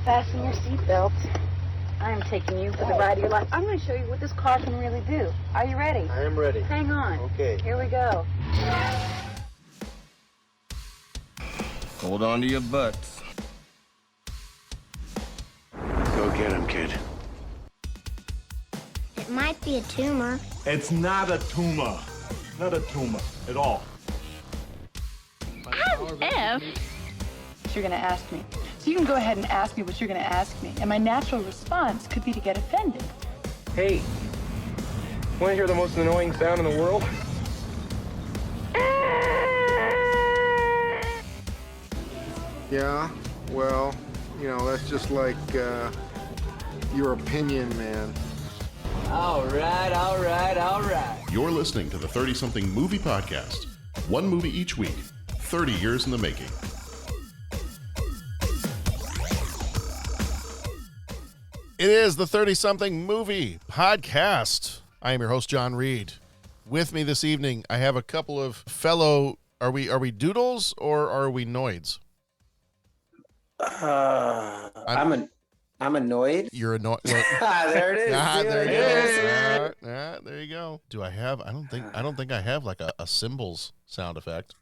Fasten your seatbelt. I am taking you for the ride of your life. I'm going to show you what this car can really do. Are you ready? I am ready. Hang on. Okay. Here we go. Hold on to your butts. Go get him, kid. It might be a tumor. It's not a tumor. Not a tumor at all. F? You're going to ask me. So you can go ahead and ask me what you're going to ask me. And my natural response could be to get offended. Hey, want to hear the most annoying sound in the world? Yeah, well, that's just like your opinion, man. All right. You're listening to the 30-something movie podcast. One movie each week, 30 years in the making. It is the 30-something movie podcast. I am your host, John Reed. With me this evening, I have a couple of fellow. Are we Doodles or are we Noids? I'm annoyed. You're annoyed. There it is. There it is. There you go. Do I have? I don't think I have like a symbols sound effect.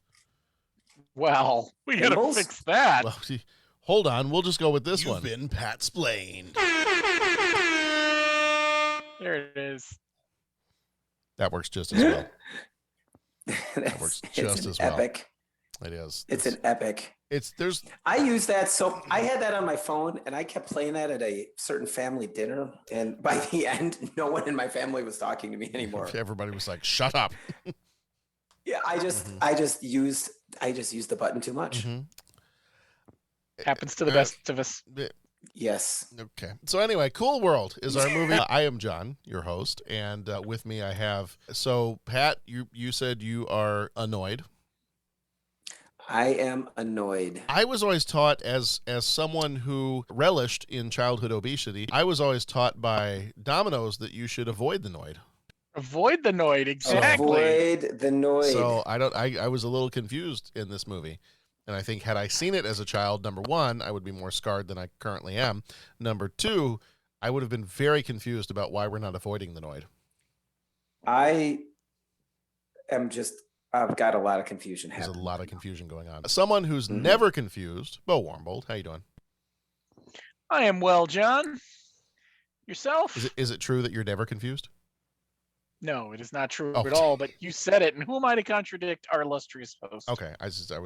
Well, we gotta fix that. Well, see, hold on. We'll just go with this one. You've been Pat-splained. There it is. That works just as well. That works just as well. Epic. It is. It's an epic. I use that. So I had that on my phone and I kept playing that at a certain family dinner. And by the end, no one in my family was talking to me anymore. Everybody was like, shut up. Yeah. I just used the button too much. Mm-hmm. Happens to the best of us. Yes. Okay. So anyway, Cool World is our movie. I am John, your host. And with me I have, Pat, you said you are annoyed. I am annoyed. I was always taught as someone who relished in childhood obesity, I was always taught by Domino's that you should avoid the Noid. Avoid the Noid, exactly. Avoid the Noid. So I was a little confused in this movie. And I think had I seen it as a child, number one, I would be more scarred than I currently am. Number two, I would have been very confused about why we're not avoiding the Noid. I've got a lot of confusion happening. There's a lot of confusion going on. Someone who's never confused, Bo Warmbold, how you doing? I am well, John. Yourself? Is it true that you're never confused? No, it is not true at all, but you said it, and who am I to contradict our illustrious host? Okay.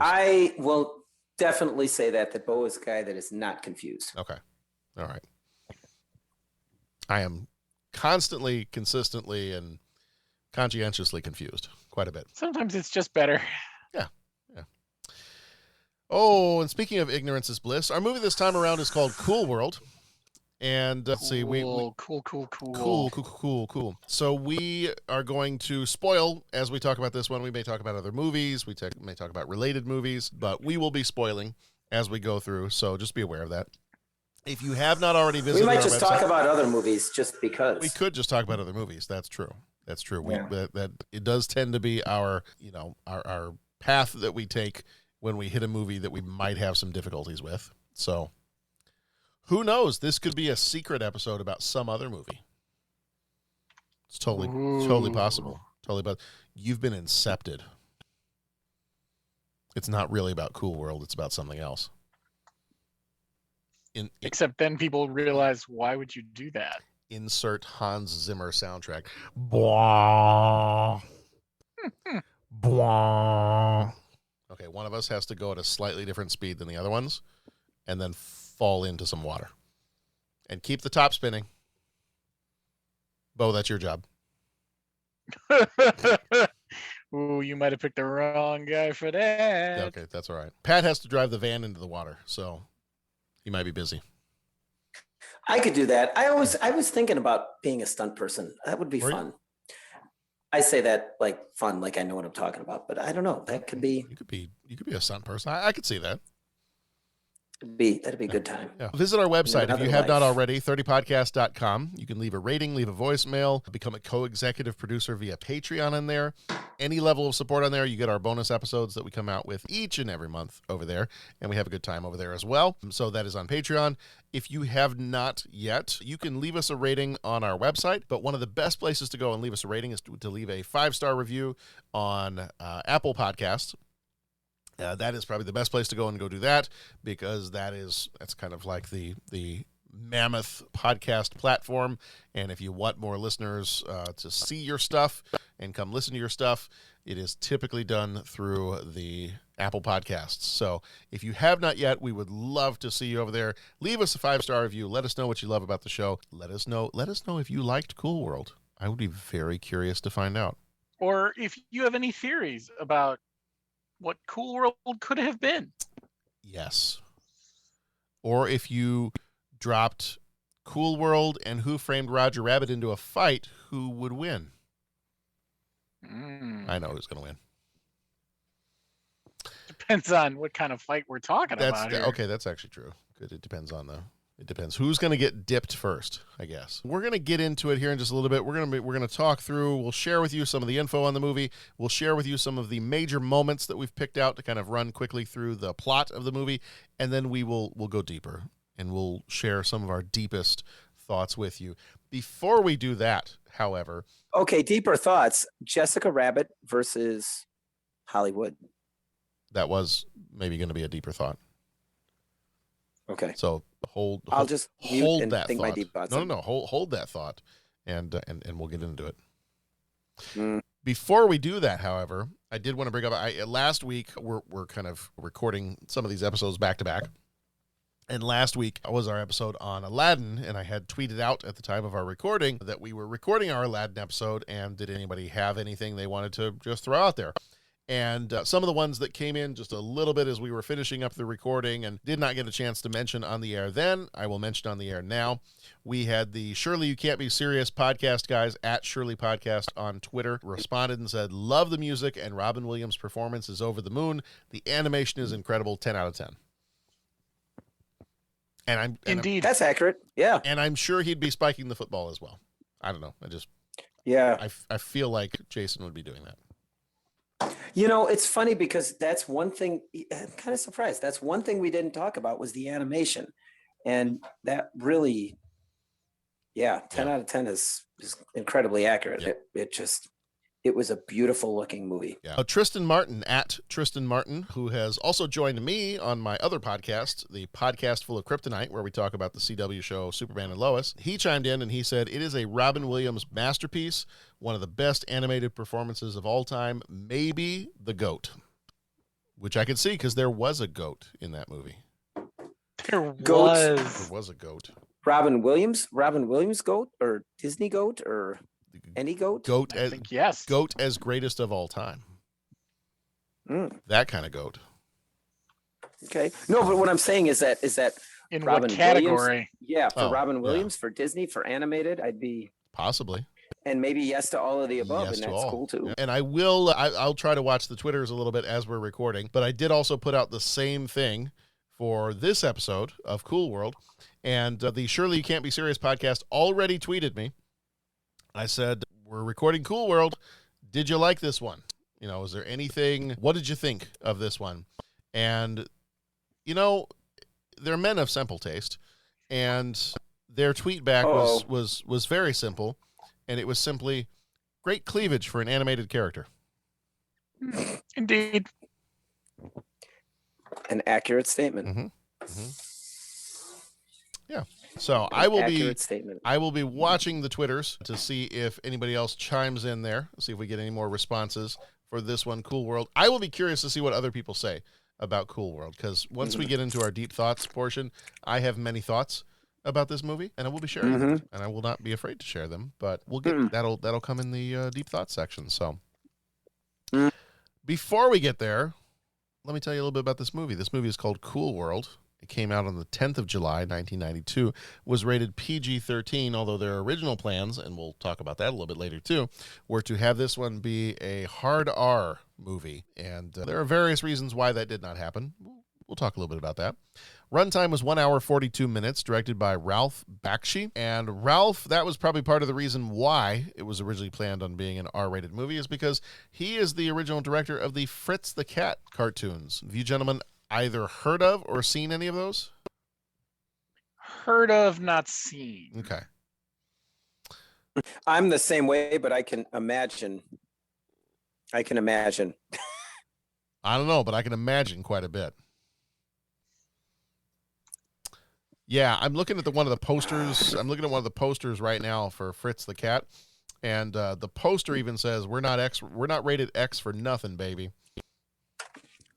I will definitely say that Bo is a guy that is not confused. Okay. All right. I am constantly, consistently, and conscientiously confused quite a bit. Sometimes it's just better. Yeah. Oh, and speaking of ignorance is bliss, our movie this time around is called Cool World. And let's see, cool. So we are going to spoil as we talk about this one. We may talk about other movies. We may talk about related movies, but we will be spoiling as we go through. So just be aware of that. If you have not already visited, we might just talk about other movies just because. We could just talk about other movies. That's true. Yeah. That it does tend to be our path that we take when we hit a movie that we might have some difficulties with. So. Who knows? This could be a secret episode about some other movie. It's totally possible. But you've been incepted. It's not really about Cool World. It's about something else. Except then people realize, why would you do that? Insert Hans Zimmer soundtrack. Blah. Blah. Okay, one of us has to go at a slightly different speed than the other ones, and then fall into some water and keep the top spinning. Bo, that's your job. Ooh, you might have picked the wrong guy for that. Okay, that's all right. Pat has to drive the van into the water, so he might be busy. I could do that. I was thinking about being a stunt person. That would be fun. I say that like fun, like I know what I'm talking about, but I don't know. That could be. You could be a stunt person. I could see that. That'd be a good time. Yeah. Visit our website if you have not life. already, 30podcast.com. You can leave a rating, leave a voicemail, become a co-executive producer via Patreon on there. Any level of support on there, you get our bonus episodes that we come out with each and every month over there, and we have a good time over there as well. So that is on Patreon. If you have not yet, you can leave us a rating on our website, but one of the best places to go and leave us a rating is to leave a 5-star review on Apple Podcasts. That is probably the best place to go and go do that, because that's kind of like the mammoth podcast platform. And if you want more listeners to see your stuff and come listen to your stuff, it is typically done through the Apple Podcasts. So if you have not yet, we would love to see you over there. Leave us a 5-star review. Let us know what you love about the show. Let us know if you liked Cool World. I would be very curious to find out. Or if you have any theories about what Cool World could have been. Yes. Or if you dropped Cool World and Who Framed Roger Rabbit into a fight, who would win? I know who's going to win. Depends on what kind of fight we're talking about here. Okay, that's actually true. Good. It depends who's going to get dipped first, I guess. We're going to get into it here in just a little bit. We're going to talk through, we'll share with you some of the info on the movie. We'll share with you some of the major moments that we've picked out to kind of run quickly through the plot of the movie, and then we'll go deeper and we'll share some of our deepest thoughts with you. Before we do that, however, okay, deeper thoughts. Jessica Rabbit versus Holli Would. That was maybe going to be a deeper thought. Okay. So hold that think thought. my deep thoughts. No. Hold that thought, and we'll get into it. Before we do that, however, I did want to bring up. Last week we're kind of recording some of these episodes back to back, and last week was our episode on Aladdin, and I had tweeted out at the time of our recording that we were recording our Aladdin episode, and did anybody have anything they wanted to just throw out there? And some of the ones that came in just a little bit as we were finishing up the recording and did not get a chance to mention on the air then, I will mention on the air now. We had the Surely You Can't Be Serious podcast guys at Surely Podcast on Twitter responded and said, love the music and Robin Williams' performance is over the moon. The animation is incredible, 10 out of 10. Indeed. That's accurate. Yeah. And I'm sure he'd be spiking the football as well. I don't know. I feel like Jason would be doing that. You know, it's funny because that's one thing. I'm kind of surprised. That's one thing we didn't talk about was the animation, and that really, 10 out of 10 is incredibly accurate. Yeah. It was a beautiful looking movie. Yeah. Tristan Martin at Tristan Martin, who has also joined me on my other podcast, the Podcast Full of Kryptonite, where we talk about the CW show Superman and Lois. He chimed in and he said, it is a Robin Williams masterpiece, one of the best animated performances of all time, maybe the GOAT, which I could see because there was a GOAT in that movie. There was a GOAT. Robin Williams GOAT or Disney GOAT or any GOAT? Yes. GOAT as greatest of all time. That kind of GOAT. Okay. No, but what I'm saying is that in Robin what category? Williams, for Robin Williams, for Disney, for animated, I'd be possibly. And maybe yes to all of the above, and that's cool too. And I'll try to watch the Twitters a little bit as we're recording, but I did also put out the same thing for this episode of Cool World, and the Surely You Can't Be Serious podcast already tweeted me. I said, we're recording Cool World. Did you like this one? You know, is there anything, what did you think of this one? And, you know, they're men of simple taste, and their tweet back was very simple, and it was simply, great cleavage for an animated character. Indeed. An accurate statement. Mm-hmm. Mm-hmm. Yeah. So I will be watching the Twitters to see if anybody else chimes in there, see if we get any more responses for this one, Cool World. I will be curious to see what other people say about Cool World, because once we get into our deep thoughts portion, I have many thoughts about this movie, and I will be sharing them, and I will not be afraid to share them, but we'll get that'll come in the deep thoughts section. So before we get there, let me tell you a little bit about this movie. This movie is called Cool World. It came out on the 10th of July, 1992, was rated PG-13, although their original plans, and we'll talk about that a little bit later too, were to have this one be a hard R movie. And there are various reasons why that did not happen. we'll talk a little bit about that. Runtime was 1 hour, 42 minutes, directed by Ralph Bakshi. And Ralph, that was probably part of the reason why it was originally planned on being an R-rated movie, is because he is the original director of the Fritz the Cat cartoons. Have you gentlemen either heard of or seen any of those? Heard of, not seen. Okay. I'm the same way, but I can imagine. I don't know, but I can imagine quite a bit. Yeah, I'm looking at one of the posters. I'm looking at one of the posters right now for Fritz the Cat, and the poster even says, "We're not rated X for nothing, baby."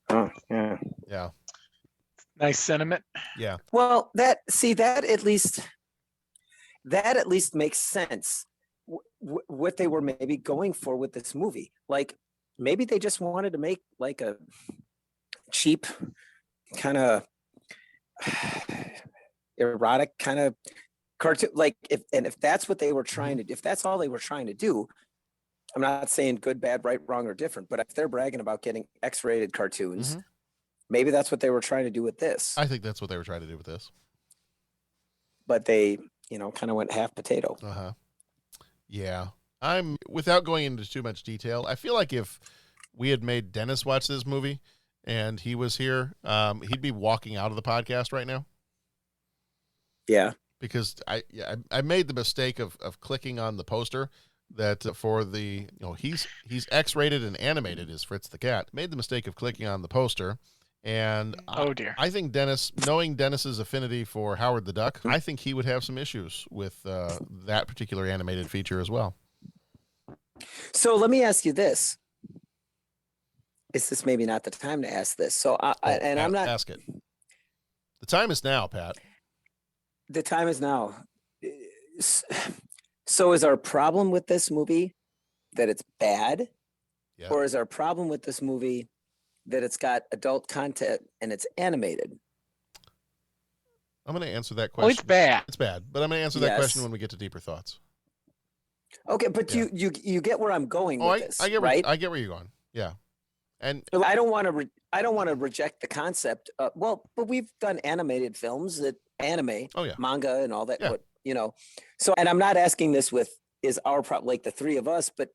Oh, yeah. Yeah. Nice sentiment. Yeah. Well, that at least makes sense. What they were maybe going for with this movie, like maybe they just wanted to make like a cheap kind of erotic kind of cartoon, like if that's what they were trying to do, if that's all they were trying to do, I'm not saying good, bad, right, wrong, or different, but if they're bragging about getting X-rated cartoons, maybe that's what they were trying to do with this. I think that's what they were trying to do with this. But they, kind of went half potato. Uh-huh. Yeah. Without going into too much detail, I feel like if we had made Dennis watch this movie and he was here, he'd be walking out of the podcast right now. Yeah. Because I made the mistake of clicking on the poster that for the, he's X-rated and animated is Fritz the Cat. Made the mistake of clicking on the poster. And oh dear. I think knowing Dennis's affinity for Howard the Duck, I think he would have some issues with that particular animated feature as well. So let me ask you this. Is this maybe not the time to ask this? So I'm not. Ask it. The time is now, Pat. The time is now. So is our problem with this movie that it's bad? Yeah. Or is our problem with this movie that it's got adult content and it's animated? I'm going to answer that question. Oh, it's bad. It's bad, but I'm going to answer that question when we get to deeper thoughts. Okay, but you get where I'm going with this, right? I get where you're going. Yeah. And I don't want to reject the concept. But we've done animated films that anime, manga, and all that. Yeah. So, and I'm not asking this is our problem, like the three of us, but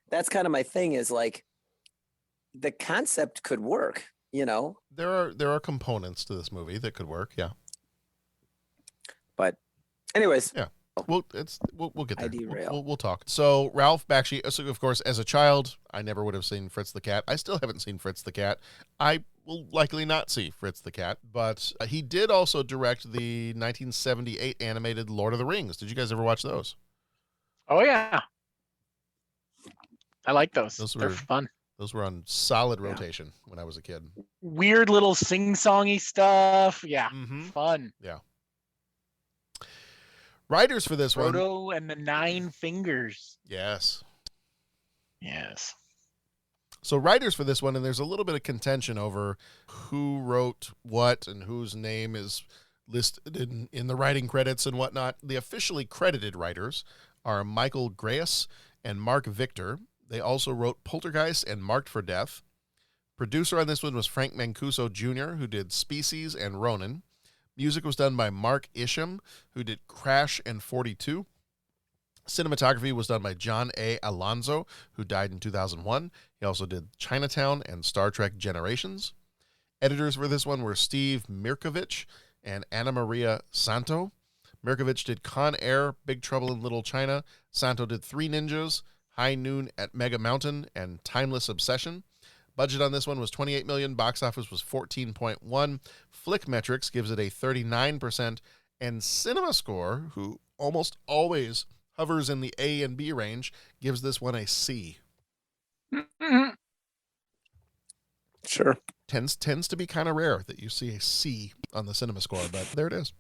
that's kind of my thing. Is like the concept could work. There are components to this movie that could work. Yeah. But, anyways. Yeah. We'll get there. We'll talk. So Ralph Bakshi, so of course, as a child, I never would have seen Fritz the Cat. I still haven't seen Fritz the Cat. I will likely not see Fritz the Cat, but he did also direct the 1978 animated Lord of the Rings. Did you guys ever watch those? Oh yeah, I like those. They're fun. Those were on solid rotation when I was a kid. Weird little sing-songy stuff. Yeah, fun. Yeah. Writers for this one. Frodo and the Nine Fingers. Yes. Yes. So writers for this one, and there's a little bit of contention over who wrote what and whose name is listed in the writing credits and whatnot. The officially credited writers are Michael Grace and Mark Victor. They also wrote Poltergeist and Marked for Death. Producer on this one was Frank Mancuso Jr., who did Species and Ronin. Music was done by Mark Isham, who did Crash and 42. Cinematography was done by John A. Alonzo, who died in 2001. He also did Chinatown and Star Trek Generations. Editors for this one were Steve Mirkovich and Anna Maria Santo. Mirkovich did Con Air, Big Trouble in Little China. Santo did Three Ninjas, High Noon at Mega Mountain, and Timeless Obsession. Budget on this one was $28 million. Box office was $14.1. Flickmetrics gives it a 39%. And CinemaScore, who almost always hovers in the A and B range, gives this one a C. Sure. Tends to be kind of rare that you see a C on the CinemaScore, but there it is.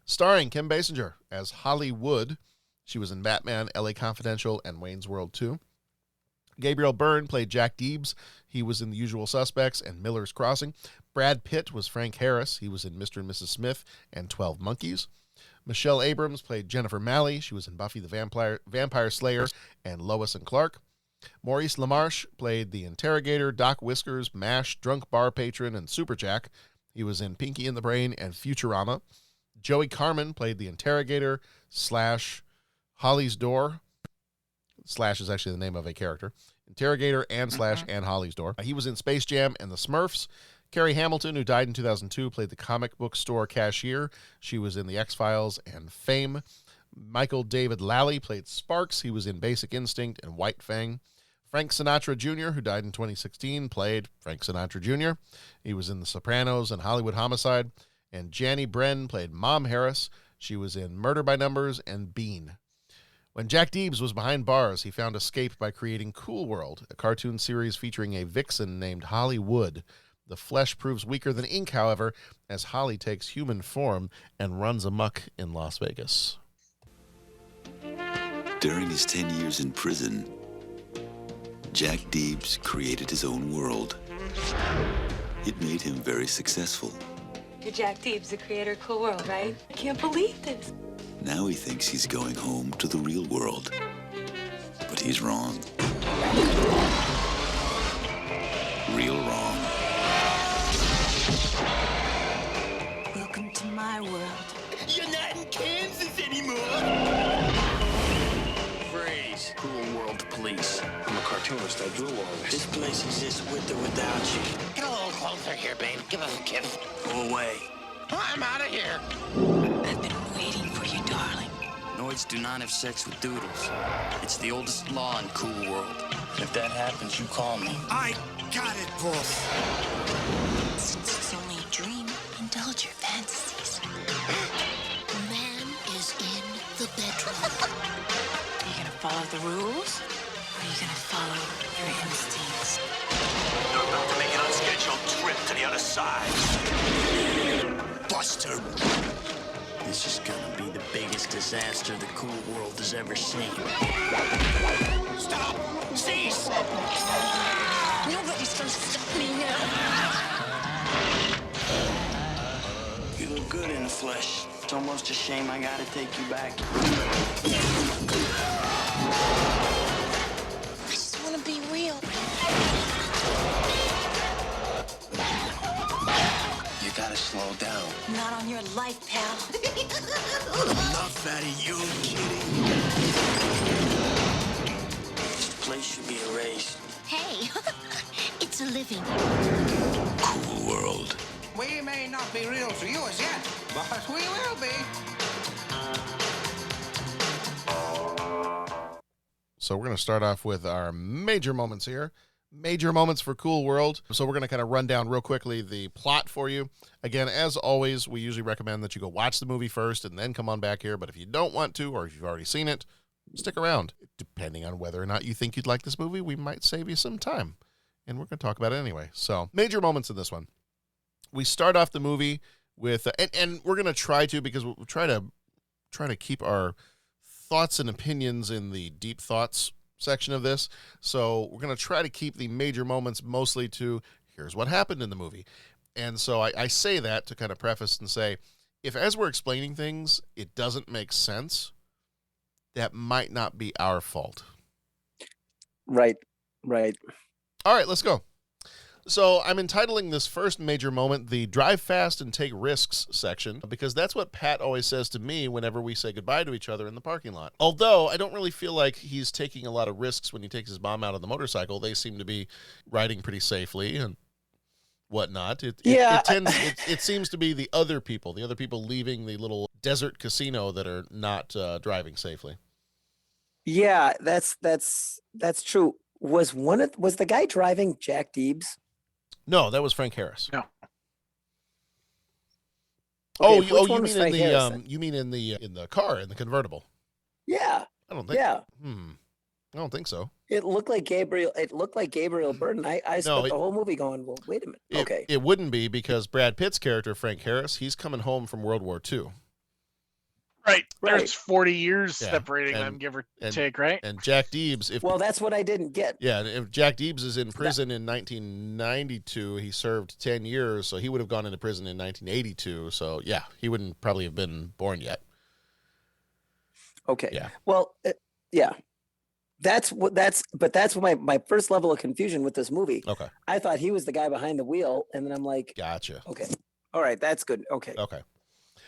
Starring Kim Basinger as Holli Would. She was in Batman, LA Confidential, and Wayne's World 2. Gabriel Byrne played Jack Deebs. He was in The Usual Suspects and Miller's Crossing. Brad Pitt was Frank Harris. He was in Mr. and Mrs. Smith and 12 Monkeys. Michelle Abrams played Jennifer Malley. She was in Buffy the Vampire Slayer and Lois and Clark. Maurice LaMarche played the interrogator, Doc Whiskers, MASH, drunk bar patron, and Superjack. He was in Pinky and the Brain and Futurama. Joey Carmen played the interrogator / Holly's Door. / is actually the name of a character. Interrogator and / and Holly's Door. He was in Space Jam and the Smurfs. Carrie Hamilton, who died in 2002, played the comic book store cashier. She was in The X-Files and Fame. Michael David Lally played Sparks. He was in Basic Instinct and White Fang. Frank Sinatra Jr., who died in 2016, played Frank Sinatra Jr. He was in The Sopranos and Hollywood Homicide. And Janny Bren played Mom Harris. She was in Murder by Numbers and Bean. When Jack Deebs was behind bars, he found escape by creating Cool World, a cartoon series featuring a vixen named Holli Would. The flesh proves weaker than ink, however, as Holly takes human form and runs amok in Las Vegas. During his 10 years in prison, Jack Deebs created his own world. It made him very successful. You're Jack Deebs, the creator of Cool World, right? I can't believe this. Now he thinks he's going home to the real world. But he's wrong. Real wrong. Welcome to my world. You're not in Kansas anymore. Freeze. Cool World Police. I'm a cartoonist. I drew all this. This place exists with or without you. Get a little closer here, babe. Give us a kiss. Go away. I'm out of here. I've been waiting for you, darling. Noids do not have sex with Doodles. It's the oldest law in Cool World. If that happens, you call me. I got it, boss. Since it's only a dream, indulge your fantasies. Man is in the bedroom. Are you gonna follow the rules? Or are you gonna follow your instincts? You're about to make an unscheduled trip to the other side. Buster. This is gonna be the biggest disaster the Cool World has ever seen. Stop! Cease! Nobody's gonna stop me now. You look good in the flesh. It's almost a shame I gotta take you back. I just wanna be real. You gotta slow down. Not on your life, pal. Enough out of you, kitty. This place should be erased. Hey, it's a living. Cool World. We may not be real to you as yet, but we will be. So we're going to start off with our major moments here. Major moments for Cool World. So we're going to kind of run down real quickly the plot for you. Again, as always, we usually recommend that you go watch the movie first and then come on back here. But if you don't want to, or if you've already seen it, stick around. Depending on whether or not you think you'd like this movie, we might save you some time. And we're going to talk about it anyway. So major moments in this one. We start off the movie with, and we're going to try to, because we'll try to keep our thoughts and opinions in the deep thoughts section of this. So we're going to try to keep the major moments mostly to here's what happened in the movie. And so I say that to kind of preface and say, if as we're explaining things, it doesn't make sense, that might not be our fault. Right. All right, let's go. So I'm entitling this first major moment the Drive Fast and Take Risks section, because that's what Pat always says to me whenever we say goodbye to each other in the parking lot. Although I don't really feel like he's taking a lot of risks when he takes his mom out on the motorcycle. They seem to be riding pretty safely and whatnot. It seems to be the other people leaving the little desert casino that are not driving safely. Yeah, that's true. Was the guy driving Jack Deebs? No, that was Frank Harris. No. Okay, you mean in the car, in the convertible? Yeah. I don't think. Yeah. I don't think so. It looked like Gabriel. Byrne. I spent the whole movie going, well, wait a minute. Okay. It wouldn't be, because Brad Pitt's character, Frank Harris, he's coming home from World War II. Right. There's 40 years separating them, give or take, right? And Jack Deebs, well, that's what I didn't get. Yeah, if Jack Deebs is in prison in 1992, he served 10 years, so he would have gone into prison in 1982. So, yeah, he wouldn't probably have been born yet. Okay. Yeah. Well, yeah. that's what my first level of confusion with this movie. Okay. I thought he was the guy behind the wheel, and then I'm like, gotcha. Okay. All right, that's good. Okay.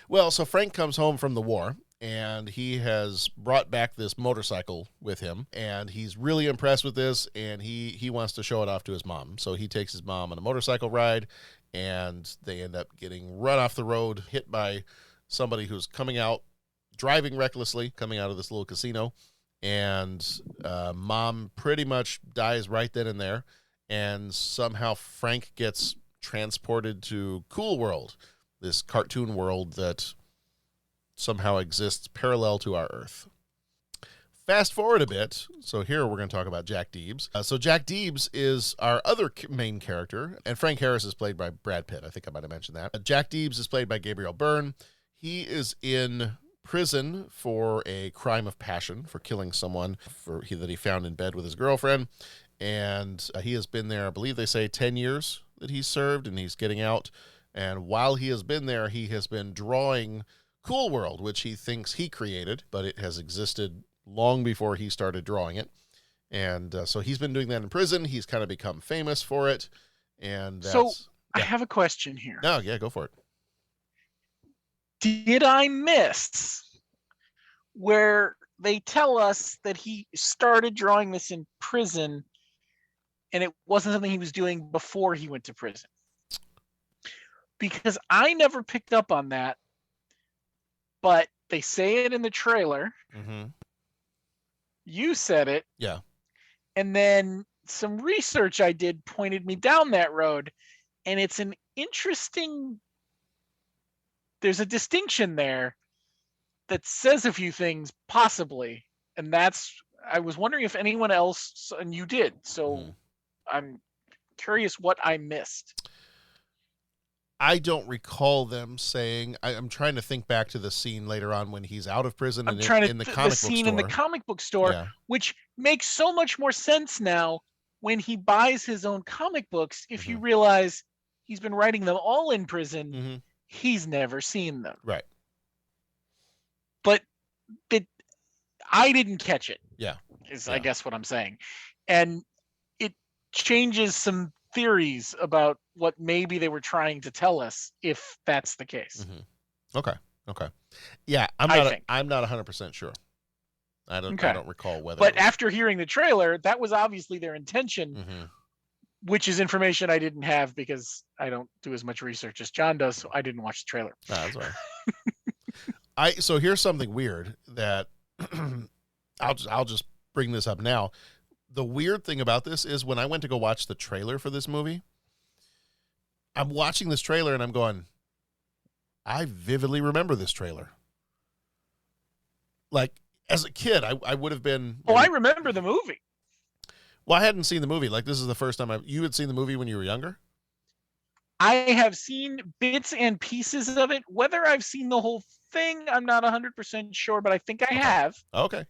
Well, so Frank comes home from the war, and he has brought back this motorcycle with him, and he's really impressed with this, and he wants to show it off to his mom. So he takes his mom on a motorcycle ride, and they end up getting run off the road, hit by somebody who's coming out, driving recklessly, coming out of this little casino, and mom pretty much dies right then and there, and somehow Frank gets transported to Cool World, this cartoon world that somehow exists parallel to our Earth. Fast forward a bit. So here we're going to talk about Jack Deebs. So Jack Deebs is our other main character, and Frank Harris is played by Brad Pitt. I think I might have mentioned that. Jack Deebs is played by Gabriel Byrne. He is in prison for a crime of passion, for killing someone that he found in bed with his girlfriend. And he has been there, I believe they say 10 years that he's served, and he's getting out. And while he has been there, he has been drawing Cool World, which he thinks he created, but it has existed long before he started drawing it. And so he's been doing that in prison. He's kind of become famous for it. And I have a question here. Oh, yeah, go for it. Did I miss where they tell us that he started drawing this in prison and it wasn't something he was doing before he went to prison? Because I never picked up on that, but they say it in the trailer. Mm-hmm. You said it. Yeah. And then some research I did pointed me down that road, and it's an interesting, there's a distinction there that says a few things possibly, and I was wondering if anyone else, and you did, so I'm curious what I missed. I don't recall them saying. I'm trying to think back to the scene later on when he's out of prison and in the comic book store. The scene in the comic book store, yeah. Which makes so much more sense now when he buys his own comic books. If you realize he's been writing them all in prison, he's never seen them. Right. But I didn't catch it. Yeah. I guess what I'm saying. And it changes some theories about what maybe they were trying to tell us, if that's the case. Okay. Yeah, I'm not 100% sure. I don't recall whether. But after hearing the trailer, that was obviously their intention, which is information I didn't have because I don't do as much research as John does, so I didn't watch the trailer. That's right. So here's something weird that I'll just bring this up now. The weird thing about this is when I went to go watch the trailer for this movie, I'm watching this trailer and I'm going, I vividly remember this trailer. Like, as a kid, I would have been... Oh, I remember the movie. Well, I hadn't seen the movie. Like, this is the first time you had seen the movie when you were younger? I have seen bits and pieces of it. Whether I've seen the whole thing, I'm not 100% sure, but I think I have. Okay.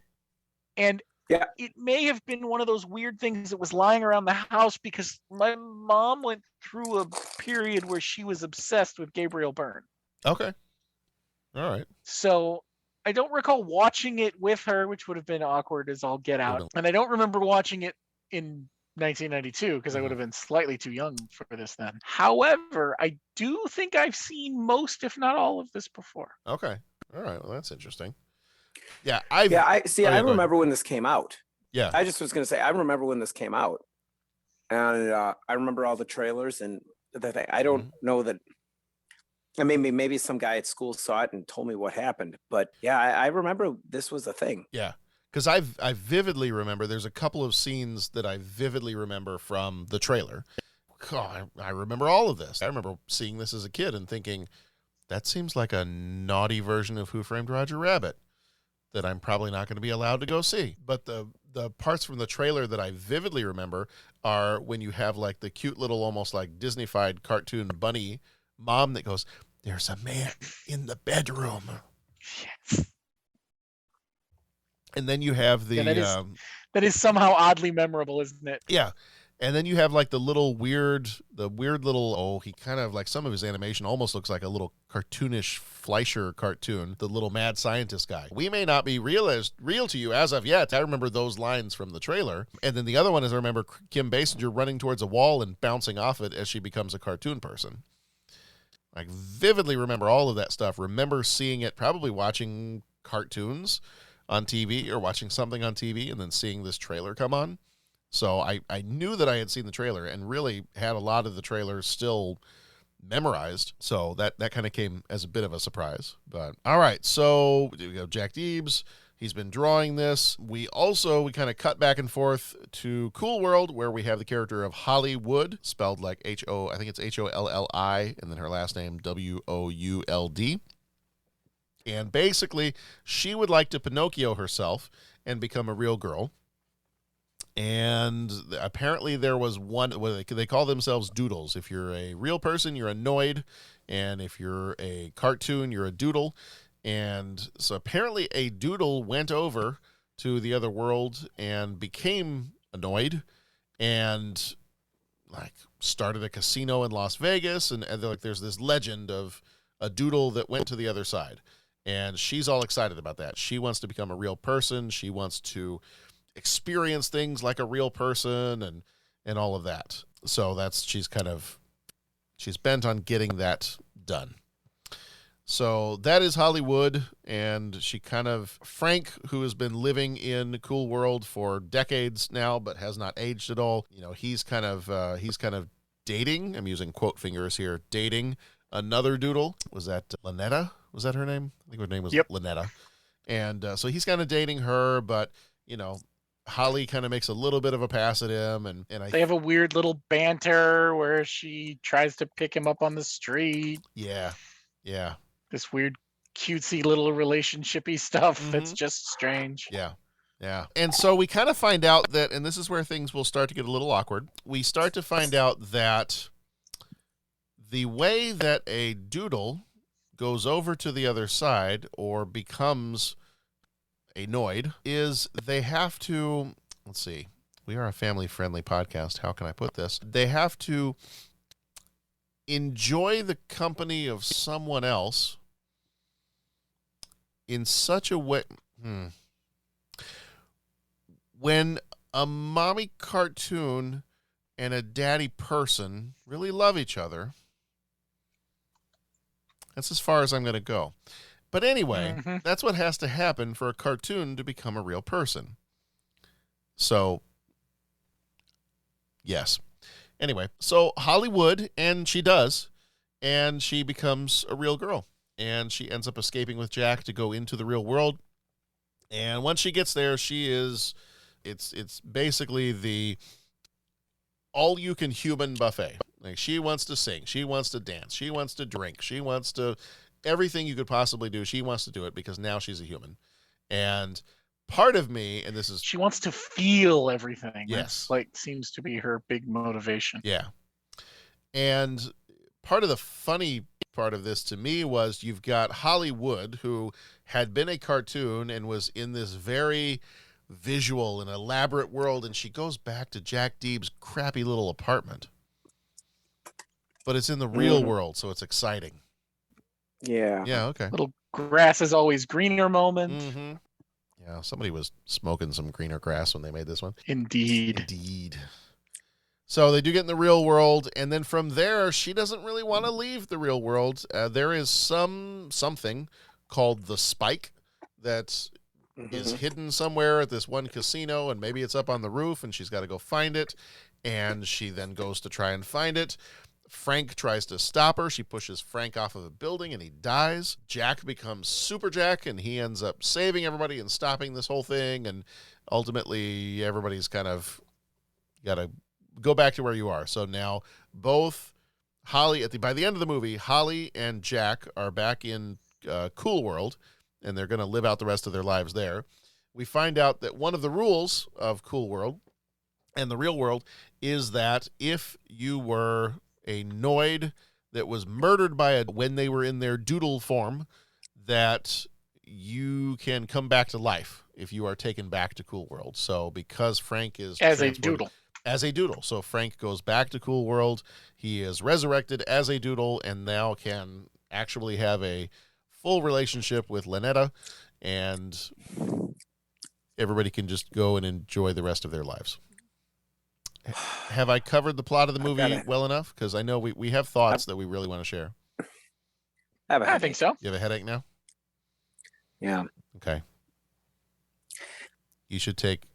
And it may have been one of those weird things that was lying around the house because my mom went through a period where she was obsessed with Gabriel Byrne. Okay. All right. So I don't recall watching it with her, which would have been awkward as all get out. And I don't remember watching it in 1992 because I would have been slightly too young for this then. However, I do think I've seen most, if not all of this before. Okay. All right. Well, that's interesting. Yeah, I remember when this came out. Yeah, I just was going to say I remember when this came out, and I remember all the trailers and the thing. I don't know that. I mean, maybe some guy at school saw it and told me what happened, but yeah, I remember this was a thing. Yeah, because I vividly remember. There's a couple of scenes that I vividly remember from the trailer. God, I remember all of this. I remember seeing this as a kid and thinking, that seems like a naughty version of Who Framed Roger Rabbit that I'm probably not going to be allowed to go see. But the parts from the trailer that I vividly remember are when you have like the cute little, almost like Disney-fied cartoon bunny mom that goes, "There's a man in the bedroom." Yes. And then you have the... that is somehow oddly memorable, isn't it? Yeah. And then you have like the weird little, he kind of like, some of his animation almost looks like a little cartoonish Fleischer cartoon, the little mad scientist guy. We may not be real to you as of yet. I remember those lines from the trailer. And then the other one is, I remember Kim Basinger running towards a wall and bouncing off it as she becomes a cartoon person. I vividly remember all of that stuff. Remember seeing it, probably watching cartoons on TV or watching something on TV and then seeing this trailer come on. So I knew that I had seen the trailer and really had a lot of the trailer still memorized. So that kind of came as a bit of a surprise. But all right, so we go Jack Deebs. He's been drawing this. We kind of cut back and forth to Cool World, where we have the character of Holli Would, spelled like H-O, I think it's H-O-L-L-I, and then her last name W-O-U-L-D. And basically, she would like to Pinocchio herself and become a real girl. And apparently there was one, they call themselves Doodles. If you're a real person, you're a Noid. And if you're a cartoon, you're a Doodle. And so apparently a Doodle went over to the other world and became a Noid and like started a casino in Las Vegas. And like there's this legend of a Doodle that went to the other side. And she's all excited about that. She wants to become a real person. She wants to experience things like a real person and all of that. So she's bent on getting that done. So that is Holli Would, and Frank, who has been living in Cool World for decades now, but has not aged at all. He's kind of dating. I'm using quote fingers here. Dating another Doodle. Was that Lynetta? Was that her name? I think her name was Lynetta. And so he's kind of dating her, but Holli kind of makes a little bit of a pass at him, and they have a weird little banter where she tries to pick him up on the street. Yeah. This weird cutesy little relationshipy stuff that's just strange. Yeah. And so we kind of find out that, and this is where things will start to get a little awkward. We start to find out that the way that a Doodle goes over to the other side or becomes a Noid is they have to, let's see, we are a family-friendly podcast. How can I put this? They have to enjoy the company of someone else in such a way. When a mommy cartoon and a daddy person really love each other, that's as far as I'm going to go. But anyway, that's what has to happen for a cartoon to become a real person. So, yes. Anyway, so Holli Would, and she does, and she becomes a real girl. And she ends up escaping with Jack to go into the real world. And once she gets there, it's basically the all-you-can-human buffet. Like, she wants to sing, she wants to dance, she wants to drink, she wants to... everything you could possibly do, she wants to do it because now she's a human. And part of me, and this is... she wants to feel everything. Yes. That's seems to be her big motivation. Yeah. And part of the funny part of this to me was you've got Holli Would, who had been a cartoon and was in this very visual and elaborate world, and she goes back to Jack Deeb's crappy little apartment. But it's in the real world, so it's exciting. Yeah. Yeah, okay. Little grass is always greener moment. Yeah, somebody was smoking some greener grass when they made this one. Indeed. So they do get in the real world, and then from there, she doesn't really want to leave the real world. There is something called the Spike that is hidden somewhere at this one casino, and maybe it's up on the roof, and she's got to go find it, and she then goes to try and find it. Frank tries to stop her. She pushes Frank off of a building, and he dies. Jack becomes Super Jack, and he ends up saving everybody and stopping this whole thing, and ultimately everybody's kind of got to go back to where you are. So now both Holli, by the end of the movie, Holli and Jack are back in Cool World, and they're going to live out the rest of their lives there. We find out that one of the rules of Cool World and the real world is that if you were a Noid that was murdered when they were in their Doodle form, that you can come back to life if you are taken back to Cool World. So because Frank is as a Doodle. as a Doodle. So Frank goes back to Cool World. He is resurrected as a Doodle and now can actually have a full relationship with Lynetta, and everybody can just go and enjoy the rest of their lives. Have I covered the plot of the movie well enough? Because I know we have thoughts that we really want to share. I think so. You have a headache now? Yeah. Okay. You should take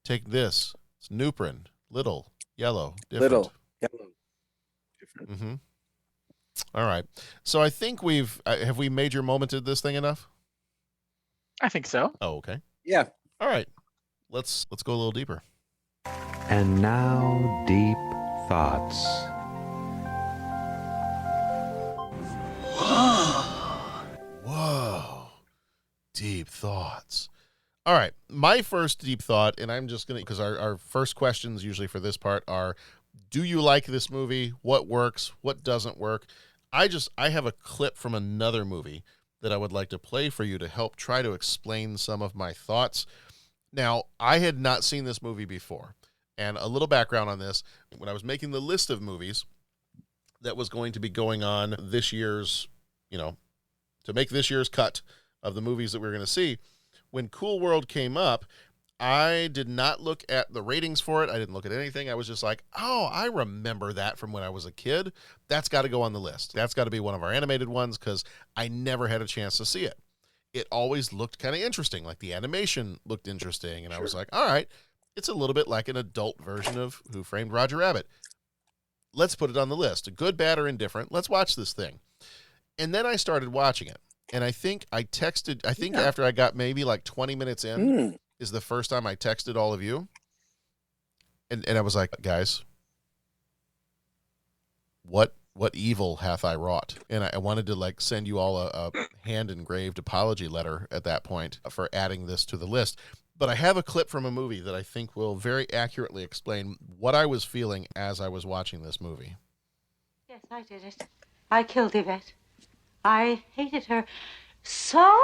this. It's Nuprin, little, yellow, different. Little, yellow, different. Mm-hmm. All right. So I think have we major momented this thing enough? I think so. Oh, okay. Yeah. All right. Let's go a little deeper. And now, deep thoughts. Whoa. Deep thoughts. All right. My first deep thought, and I'm just going to, because our first questions usually for this part are, do you like this movie? What works? What doesn't work? I have a clip from another movie that I would like to play for you to help try to explain some of my thoughts. Now, I had not seen this movie before. And a little background on this, when I was making the list of movies that was going to be going on this year's, to make this year's cut of the movies that we were going to see, when Cool World came up, I did not look at the ratings for it. I didn't look at anything. I was just like, oh, I remember that from when I was a kid. That's got to go on the list. That's got to be one of our animated ones because I never had a chance to see it. It always looked kind of interesting. Like the animation looked interesting. And I was like, all right, it's a little bit like an adult version of Who Framed Roger Rabbit. Let's put it on the list. Good, bad, or indifferent. Let's watch this thing. And then I started watching it. And I think after I got maybe like 20 minutes in is the first time I texted all of you. And I was like, guys, what evil hath I wrought? And I wanted to like send you all a hand engraved apology letter at that point for adding this to the list. But I have a clip from a movie that I think will very accurately explain what I was feeling as I was watching this movie. Yes, I did it. I killed Yvette. I hated her so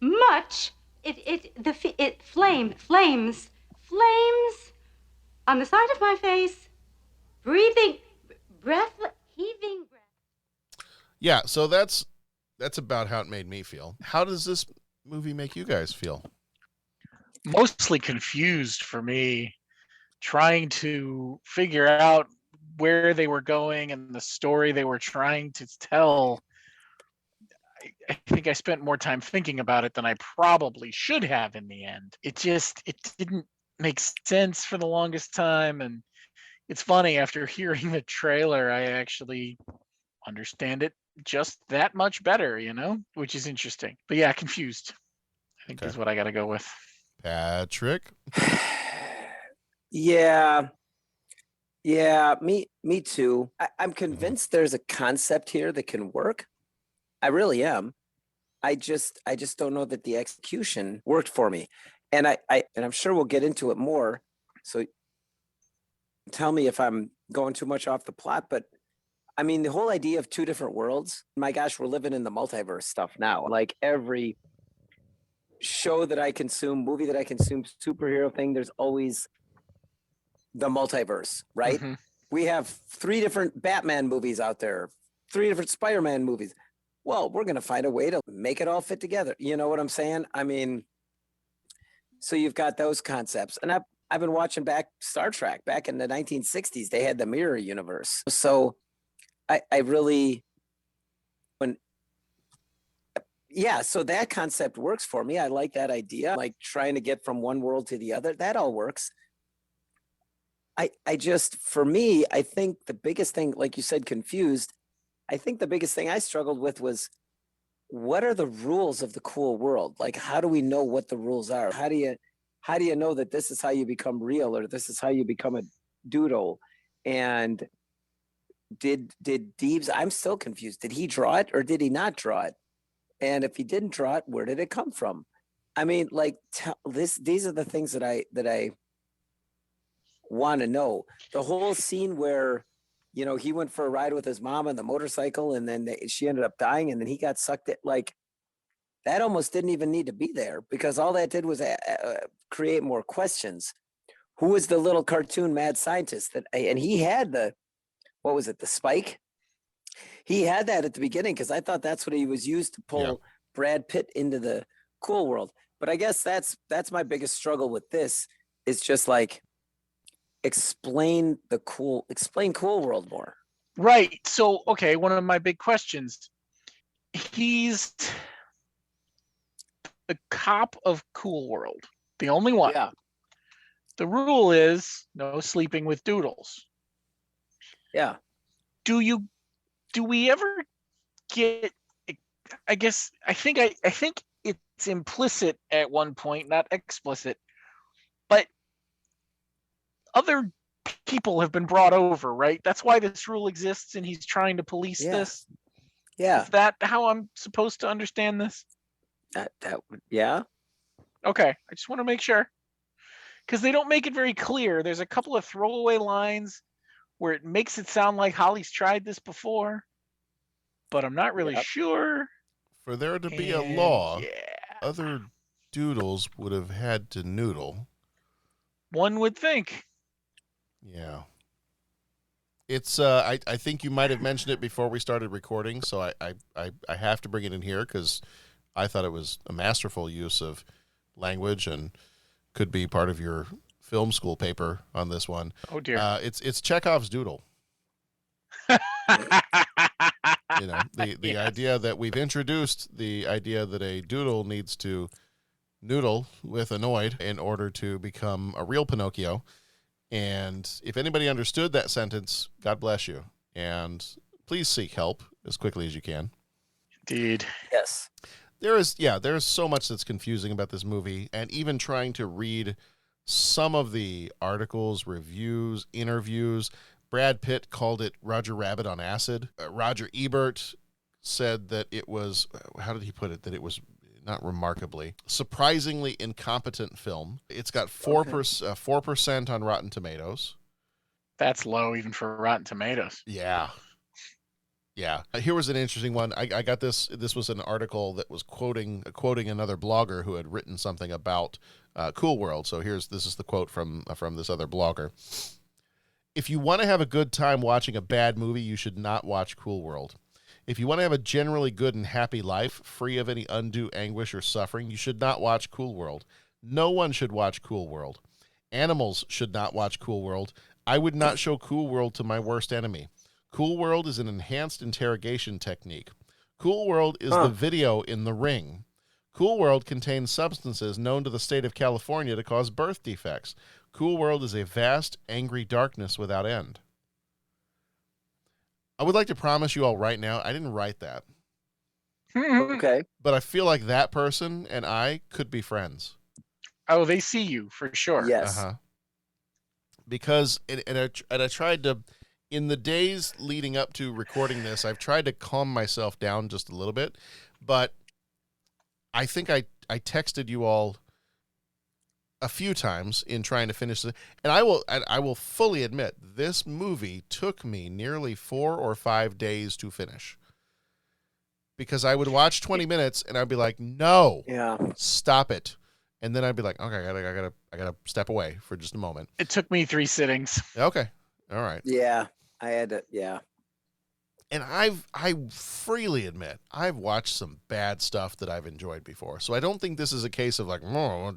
much. It flames on the side of my face, heaving breath. Yeah, so that's about how it made me feel. How does this movie make you guys feel? Mostly confused for me, trying to figure out where they were going and the story they were trying to tell. I think I spent more time thinking about it than I probably should have in the end. It didn't make sense for the longest time. And it's funny, after hearing the trailer, I actually understand it just that much better, which is interesting. But yeah, confused, I think is what I got to go with. Patrick? Yeah, me too. I'm convinced there's a concept here that can work. I really am. I just don't know that the execution worked for me. And I'm sure we'll get into it more. So tell me if I'm going too much off the plot, but I mean, the whole idea of two different worlds, my gosh, we're living in the multiverse stuff now. Like every show that I consume, movie that I consume, superhero thing, there's always the multiverse, right? Mm-hmm. We have 3 different Batman movies out there, 3 different Spider-Man movies. Well, we're going to find a way to make it all fit together. You know what I'm saying? I mean, so you've got those concepts. And I've been watching back Star Trek back in the 1960s. They had the mirror universe. So I really, so that concept works for me. I like that idea, like trying to get from one world to the other. That all works. For me, I think the biggest thing, like you said, confused. I think the biggest thing I struggled with was, what are the rules of the cool world? Like, how do we know what the rules are? How do you know that this is how you become real, or this is how you become a doodle? And did Deebs, I'm still confused. Did he draw it or did he not draw it? And if he didn't draw it, where did it come from? I mean, like these are the things that I want to know. The whole scene where, he went for a ride with his mom on the motorcycle, and then she ended up dying, and then he got sucked in. Like, that almost didn't even need to be there, because all that did was create more questions. who was the little cartoon mad scientist and he had the spike? He had that at the beginning because I thought that's what he was used to pull Brad Pitt into the cool world. But I guess that's my biggest struggle with this is just like explain cool world more. Right. So, okay, one of my big questions. He's the cop of Cool World, the only one. Yeah. The rule is no sleeping with Doodles. Yeah. Do we ever get, I think it's implicit at one point, not explicit, but other people have been brought over, right? That's why this rule exists and he's trying to police this. Yeah. Is that how I'm supposed to understand this? Yeah. Okay. I just want to make sure. Because they don't make it very clear. There's a couple of throwaway lines where it makes it sound like Holli's tried this before, but I'm not really sure. For there to be a law, other Doodles would have had to noodle. One would think. Yeah. It's I think you might have mentioned it before we started recording, so I have to bring it in here because I thought it was a masterful use of language and could be part of your film school paper on this one. Oh dear. It's Chekhov's doodle. The idea that we've introduced the idea that a doodle needs to noodle with annoyed in order to become a real Pinocchio. And if anybody understood that sentence, God bless you. And please seek help as quickly as you can. Indeed. Yes. There's so much that's confusing about this movie, and even trying to read some of the articles, reviews, interviews. Brad Pitt called it Roger Rabbit on acid. Roger Ebert said that it was, how did he put it? That it was not remarkably, surprisingly incompetent film. It's got 4% on Rotten Tomatoes. That's low even for Rotten Tomatoes. Yeah. Yeah. Here was an interesting one. I got this. This was an article that was quoting another blogger who had written something about Cool World. So this is the quote from this other blogger. If you want to have a good time watching a bad movie, you should not watch Cool World. If you want to have a generally good and happy life, free of any undue anguish or suffering, you should not watch Cool World. No one should watch Cool World. Animals should not watch Cool World. I would not show Cool World to my worst enemy. Cool World is an enhanced interrogation technique. Cool World is the video in The Ring. Cool World contains substances known to the state of California to cause birth defects. Cool World is a vast, angry darkness without end. I would like to promise you all right now, I didn't write that. Okay. But I feel like that person and I could be friends. Oh, they see you for sure. Yes. Uh-huh. Because, and I tried to, in the days leading up to recording this, I've tried to calm myself down just a little bit, but I think I texted you all a few times in trying to finish it, and I will fully admit this movie took me nearly 4 or 5 days to finish, because I would watch 20 minutes and I'd be like, no, stop it, and then I'd be like, okay, I gotta step away for just a moment. It took me 3 sittings. Okay, all right. Yeah, I had to. Yeah. And I freely admit I've watched some bad stuff that I've enjoyed before, so I don't think this is a case of like, oh,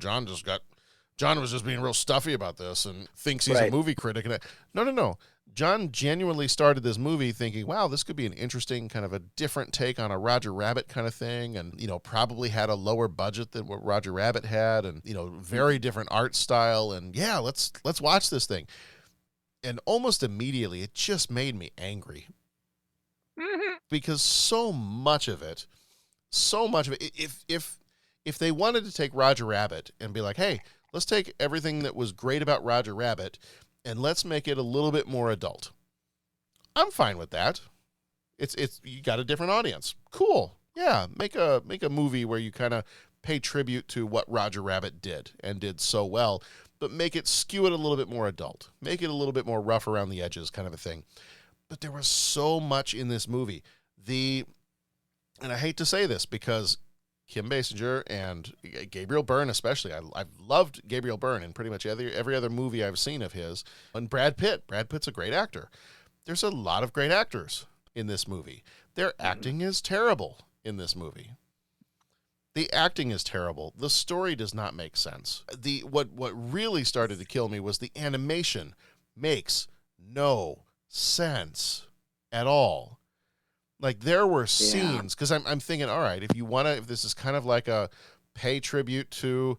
John was just being real stuffy about this and thinks he's a movie critic. And no. John genuinely started this movie thinking, wow, this could be an interesting kind of a different take on a Roger Rabbit kind of thing. And, probably had a lower budget than what Roger Rabbit had, and, very different art style. And yeah, let's watch this thing. And almost immediately it just made me angry. Because so much of it, if they wanted to take Roger Rabbit and be like, hey, let's take everything that was great about Roger Rabbit and let's make it a little bit more adult, I'm fine with that. It's you got a different audience. Cool. Yeah, make a movie where you kind of pay tribute to what Roger Rabbit did and did so well, but make it skew it a little bit more adult. Make it a little bit more rough around the edges kind of a thing. But there was so much in this movie. And I hate to say this because Kim Basinger and Gabriel Byrne especially. I've loved Gabriel Byrne in pretty much every other movie I've seen of his. And Brad Pitt. Brad Pitt's a great actor. There's a lot of great actors in this movie. Their acting is terrible in this movie. The acting is terrible. The story does not make sense. What really started to kill me was the animation makes no sense at all. Like, there were scenes, because I'm thinking, all right, if this is kind of like a pay tribute to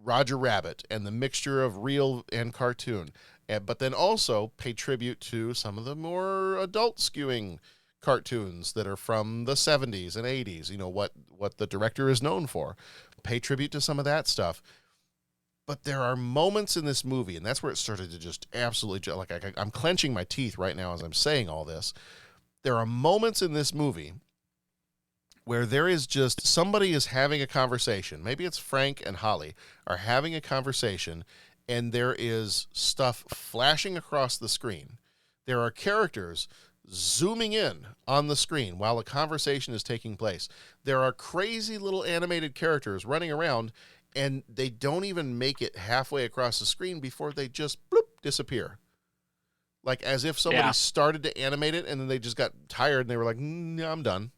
Roger Rabbit and the mixture of real and cartoon, but then also pay tribute to some of the more adult skewing cartoons that are from the 70s and 80s, what the director is known for. Pay tribute to some of that stuff. But there are moments in this movie, and that's where it started to just absolutely, I'm clenching my teeth right now as I'm saying all this. There are moments in this movie where there is just somebody is having a conversation. Maybe it's Frank and Holly are having a conversation, and there is stuff flashing across the screen. There are characters zooming in on the screen while a conversation is taking place. There are crazy little animated characters running around, and they don't even make it halfway across the screen before they just bloop, disappear. Like, as if somebody started to animate it, and then they just got tired, and they were like, I'm done.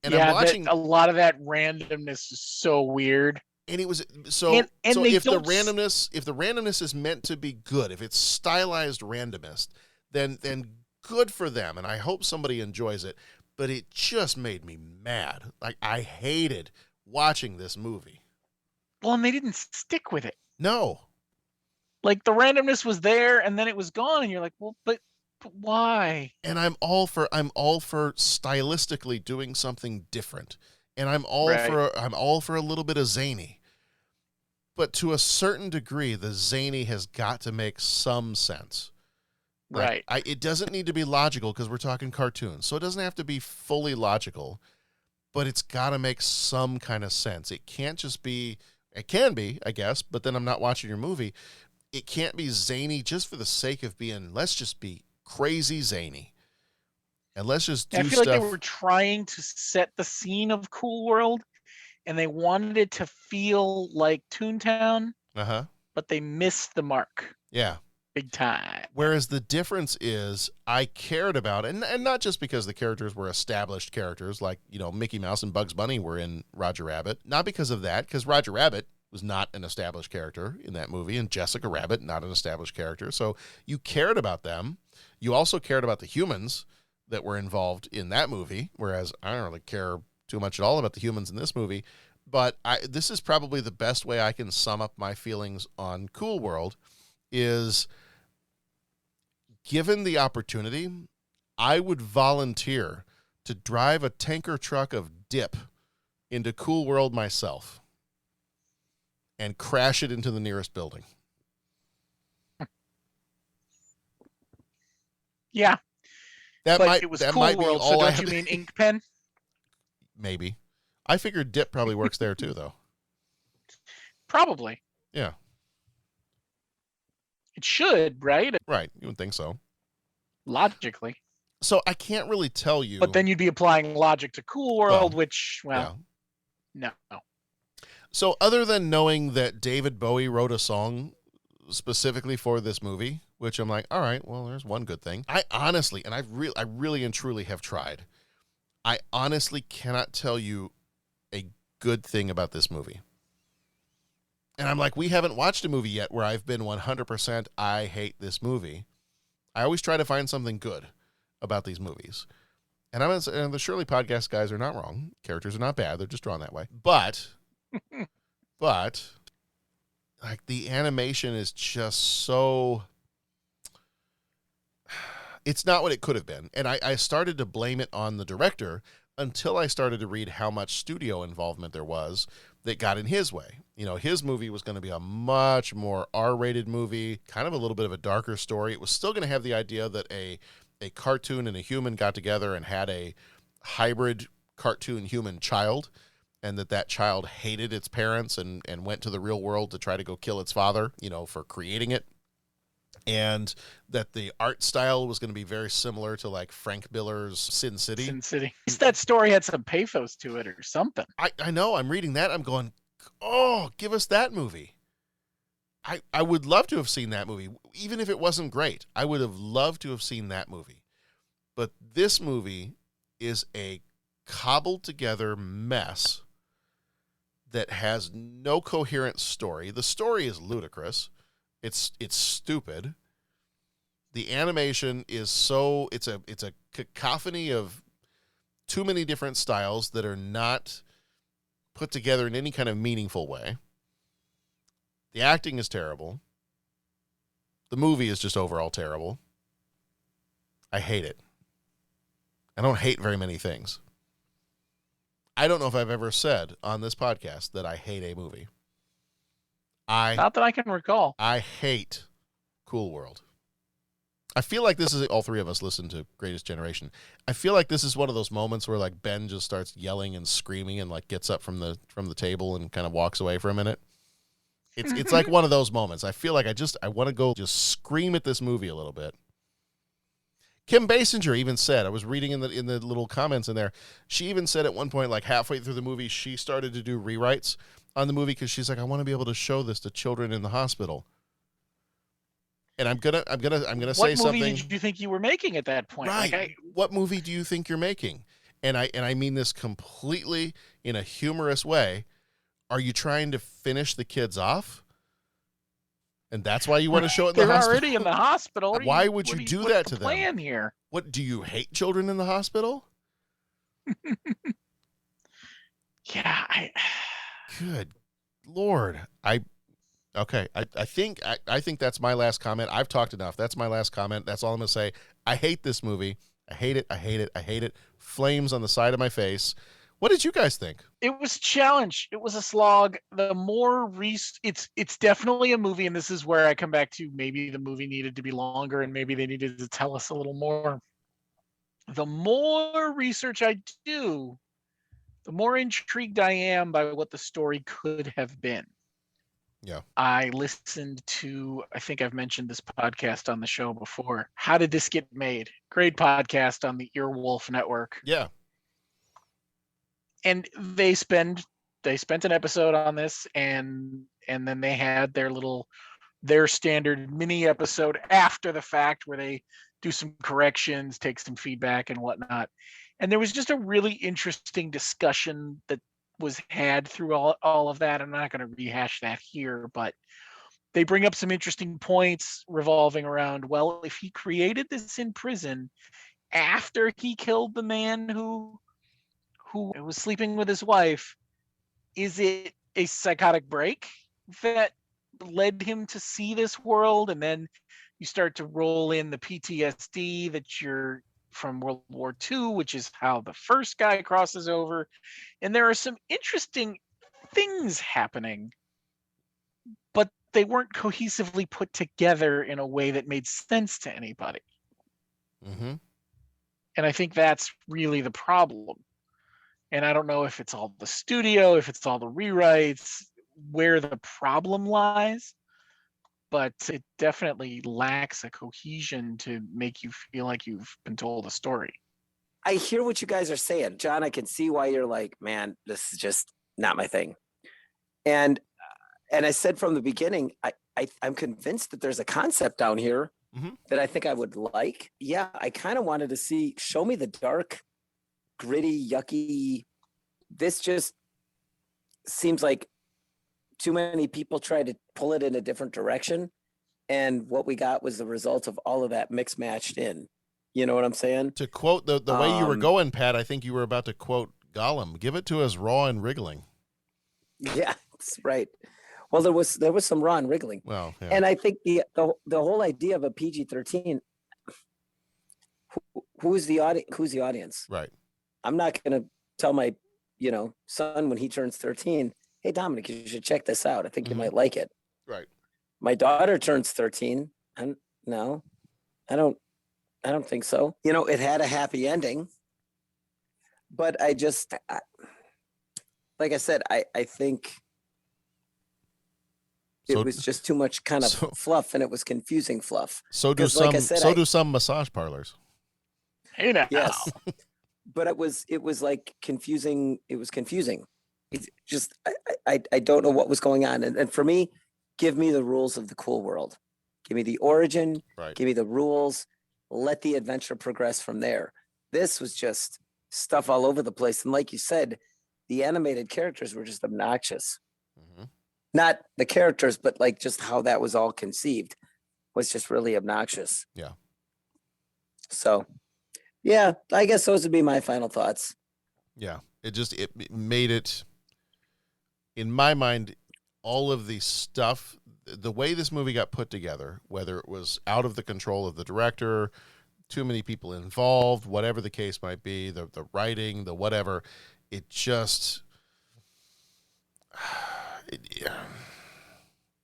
And I'm watching a lot of that randomness is so weird. And it was so if the randomness is meant to be good, if it's stylized randomness, then good for them, and I hope somebody enjoys it. But it just made me mad. Like, I hated watching this movie. Well, and they didn't stick with it. No. Like, the randomness was there, and then it was gone, and you're like, well, but why? And I'm all for stylistically doing something different, and I'm all for a little bit of zany. But to a certain degree, the zany has got to make some sense. Right. It doesn't need to be logical because we're talking cartoons, so it doesn't have to be fully logical, but it's got to make some kind of sense. It can't just be. It can be, I guess, but then I'm not watching your movie. It can't be zany just for the sake of being, let's just be crazy zany. And let's just do stuff. I feel like they were trying to set the scene of Cool World, and they wanted it to feel like Toontown, but they missed the mark. Yeah. Big time. Whereas the difference is I cared about it, and not just because the characters were established characters, like, Mickey Mouse and Bugs Bunny were in Roger Rabbit. Not because of that, because Roger Rabbit was not an established character in that movie, and Jessica Rabbit, not an established character. So you cared about them. You also cared about the humans that were involved in that movie, whereas I don't really care too much at all about the humans in this movie. But this is probably the best way I can sum up my feelings on Cool World is, given the opportunity, I would volunteer to drive a tanker truck of dip into Cool World myself and crash it into the nearest building. Yeah. It was Cool World, so don't you mean Ink Pen? Maybe. I figured dip probably works there too, though. Probably. Yeah. It should, right? Right. You would think so. Logically. So I can't really tell you. But then you'd be applying logic to Cool World, which, no. So other than knowing that David Bowie wrote a song specifically for this movie, which I'm like, all right, well, there's one good thing. I honestly, and I really and truly have tried, I honestly cannot tell you a good thing about this movie. And I'm like, we haven't watched a movie yet where I've been 100% I hate this movie. I always try to find something good about these movies. And the Shirley podcast guys are not wrong. Characters are not bad. They're just drawn that way. But like, the animation is just so, it's not what it could have been. And I started to blame it on the director until I started to read how much studio involvement there was that got in his way. His movie was going to be a much more R-rated movie, kind of a little bit of a darker story. It was still going to have the idea that a cartoon and a human got together and had a hybrid cartoon human child, and that child hated its parents and went to the real world to try to go kill its father, for creating it. and that the art style was going to be very similar to like Frank Miller's Sin City. Sin City. At least that story had some pathos to it or something. I know. I'm reading that. I'm going, oh, give us that movie. I would love to have seen that movie, even if it wasn't great. I would have loved to have seen that movie. But this movie is a cobbled together mess that has no coherent story. The story is ludicrous. It's stupid. The animation is it's a cacophony of too many different styles that are not put together in any kind of meaningful way. The acting is terrible. The movie is just overall terrible. I hate it. I don't hate very many things. I don't know if I've ever said on this podcast that I hate a movie. Not that I can recall. I hate Cool World. I feel like this is, all three of us listen to Greatest Generation. I feel like this is one of those moments where like Ben just starts yelling and screaming and like gets up from the table and kind of walks away for a minute. It's like one of those moments. I feel like I want to go just scream at this movie a little bit. Kim Basinger even said, I was reading in the little comments in there, she even said at one point, like halfway through the movie, she started to do rewrites on the movie because she's like, I want to be able to show this to children in the hospital. And I'm gonna say something. What movie did you think you were making at that point? Right. Like what movie do you think you're making? And I mean this completely in a humorous way. Are you trying to finish the kids off? And that's why you want to show it in the hospital? They're already in the hospital. Why would you do that to them? Plan here. What, do you hate children in the hospital? Yeah. Good Lord. I think that's my last comment. I've talked enough. That's my last comment. That's all I'm going to say. I hate this movie. I hate it. I hate it. I hate it. Flames on the side of my face. What did you guys think? It was a challenge. It was a slog. The more it's definitely a movie, and this is where I come back to maybe the movie needed to be longer and maybe they needed to tell us a little more. The more research I do, the more intrigued I am by what the story could have been. Yeah. I listened to, I think I've mentioned this podcast on the show before. How Did This Get Made? Great podcast on the Earwolf Network. Yeah. And they spent an episode on this, and then they had their standard mini episode after the fact where they do some corrections, take some feedback and whatnot. And there was just a really interesting discussion that was had through all of that. I'm not going to rehash that here, but they bring up some interesting points revolving around, well, if he created this in prison after he killed the man who was sleeping with his wife, is it a psychotic break that led him to see this world? And then you start to roll in the PTSD that you're from World War II, which is how the first guy crosses over. And there are some interesting things happening, but they weren't cohesively put together in a way that made sense to anybody. Mm-hmm. And I think that's really the problem. And I don't know if it's all the studio, if it's all the rewrites, where the problem lies, but it definitely lacks a cohesion to make you feel like you've been told a story. I hear what you guys are saying. John, I can see why you're like, man, this is just not my thing. And I said from the beginning, I'm convinced that there's a concept down here that I think I would like. Yeah, I kind of wanted to show me the dark, gritty, yucky. This just seems like too many people tried to pull it in a different direction. And what we got was the result of all of that mix matched in. You know what I'm saying? To quote the way you were going, Pat, I think you were about to quote Gollum. Give it to us raw and wriggling. Yeah, that's right. Well, there was some raw and wriggling. Well, yeah. And I think the whole idea of a PG-13, who's the audience? Right. I'm not going to tell my, son when he turns 13, hey, Dominic, you should check this out. I think you might like it. Right. My daughter turns 13. And no, I don't think so. It had a happy ending, but like I said, I think It So- was just too much kind of so- fluff, and it was confusing fluff. So do 'Cause some. like I said, do some massage parlors. Hey now. Yes, but it was like confusing. It was confusing. It's just I don't know what was going on. And for me, give me the rules of the cool world. Give me the origin. Right. Give me the rules. Let the adventure progress from there. This was just stuff all over the place. And like you said, the animated characters were just obnoxious. Mm-hmm. Not the characters, but like just how that was all conceived was just really obnoxious. Yeah. So, yeah, I guess those would be my final thoughts. Yeah. It made it, in my mind, all of the stuff, the way this movie got put together, whether it was out of the control of the director, too many people involved, whatever the case might be, the writing, the whatever, it just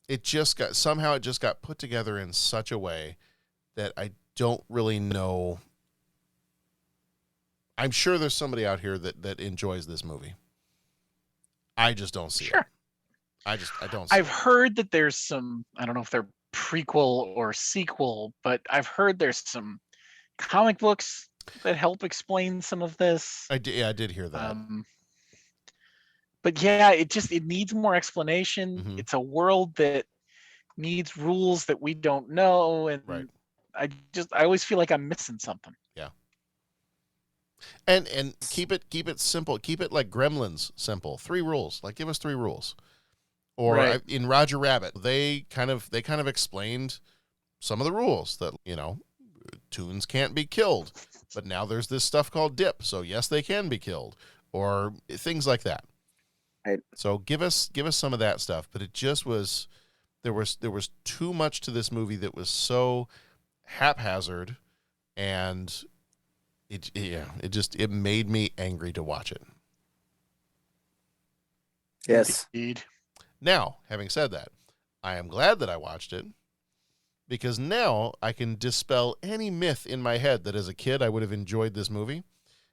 it just got put together in such a way that I don't really know. I'm sure there's somebody out here that enjoys this movie. I just don't see it. I don't see I've heard that there's some, I don't know if they're prequel or sequel, but I've heard there's some comic books that help explain some of this. I did hear that. But yeah, it needs more explanation. Mm-hmm. It's a world that needs rules that we don't know, and right. I always feel like I'm missing something. Yeah. And keep it simple. Keep it like Gremlins simple. 3 rules. Like give us 3 rules. Or Right. in Roger Rabbit, they kind of explained some of the rules that, tunes can't be killed, but now there's this stuff called dip, so yes, they can be killed, or things like that. Right. So give us some of that stuff, but it just was there was too much to this movie that was so haphazard, and it made me angry to watch it. Yes. Indeed. Now, having said that, I am glad that I watched it, because now I can dispel any myth in my head that as a kid I would have enjoyed this movie.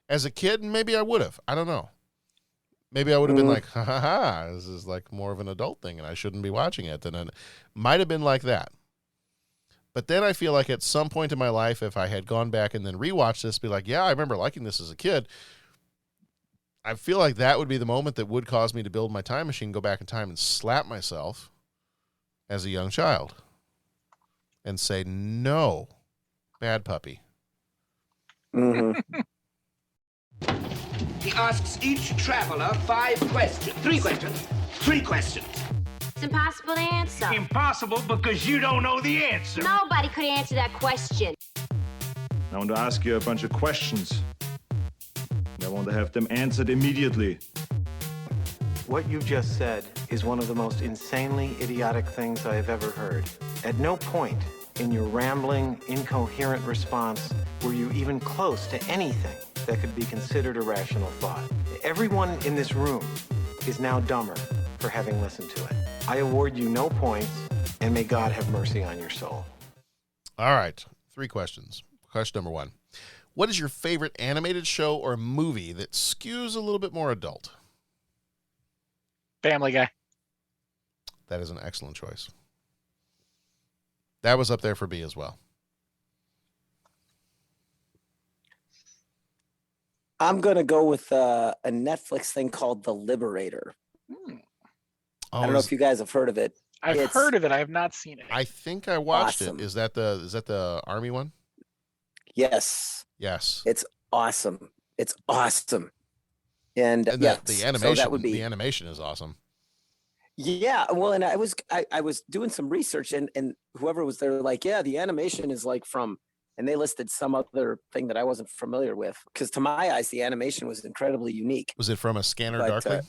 As a kid, maybe I would have. I don't know. Maybe I would have been like, ha ha ha, this is like more of an adult thing and I shouldn't be watching it. And it might have been like that. But then I feel like at some point in my life, if I had gone back and then rewatched this, be like, yeah, I remember liking this as a kid. I feel like that would be the moment that would cause me to build my time machine, go back in time and slap myself as a young child and say, no, bad puppy. Mm-hmm. He asks each traveler 5 questions. 3 questions. 3 questions. It's impossible to answer. Impossible because you don't know the answer. Nobody could answer that question. I want to ask you a bunch of questions. I want to have them answered immediately. What you just said is one of the most insanely idiotic things I have ever heard. At no point in your rambling, incoherent response were you even close to anything that could be considered a rational thought. Everyone in this room is now dumber for having listened to it. I award you no points, and may God have mercy on your soul. All right, 3 questions. Question number 1. What is your favorite animated show or movie that skews a little bit more adult? Family Guy. That is an excellent choice. That was up there for me as well. I'm going to go with a Netflix thing called The Liberator. I don't know if you guys have heard of it. I've heard of it. I have not seen it. I think I watched awesome. it. Is that the Army one? Yes. Yes. It's awesome. It's awesome. And yeah, the animation, so that would be, the animation is awesome. Yeah, well, and I was doing some research, and whoever was there, like, yeah, the animation is like from, and they listed some other thing that I wasn't familiar with, because to my eyes, the animation was incredibly unique. Was it from A Scanner Darkly?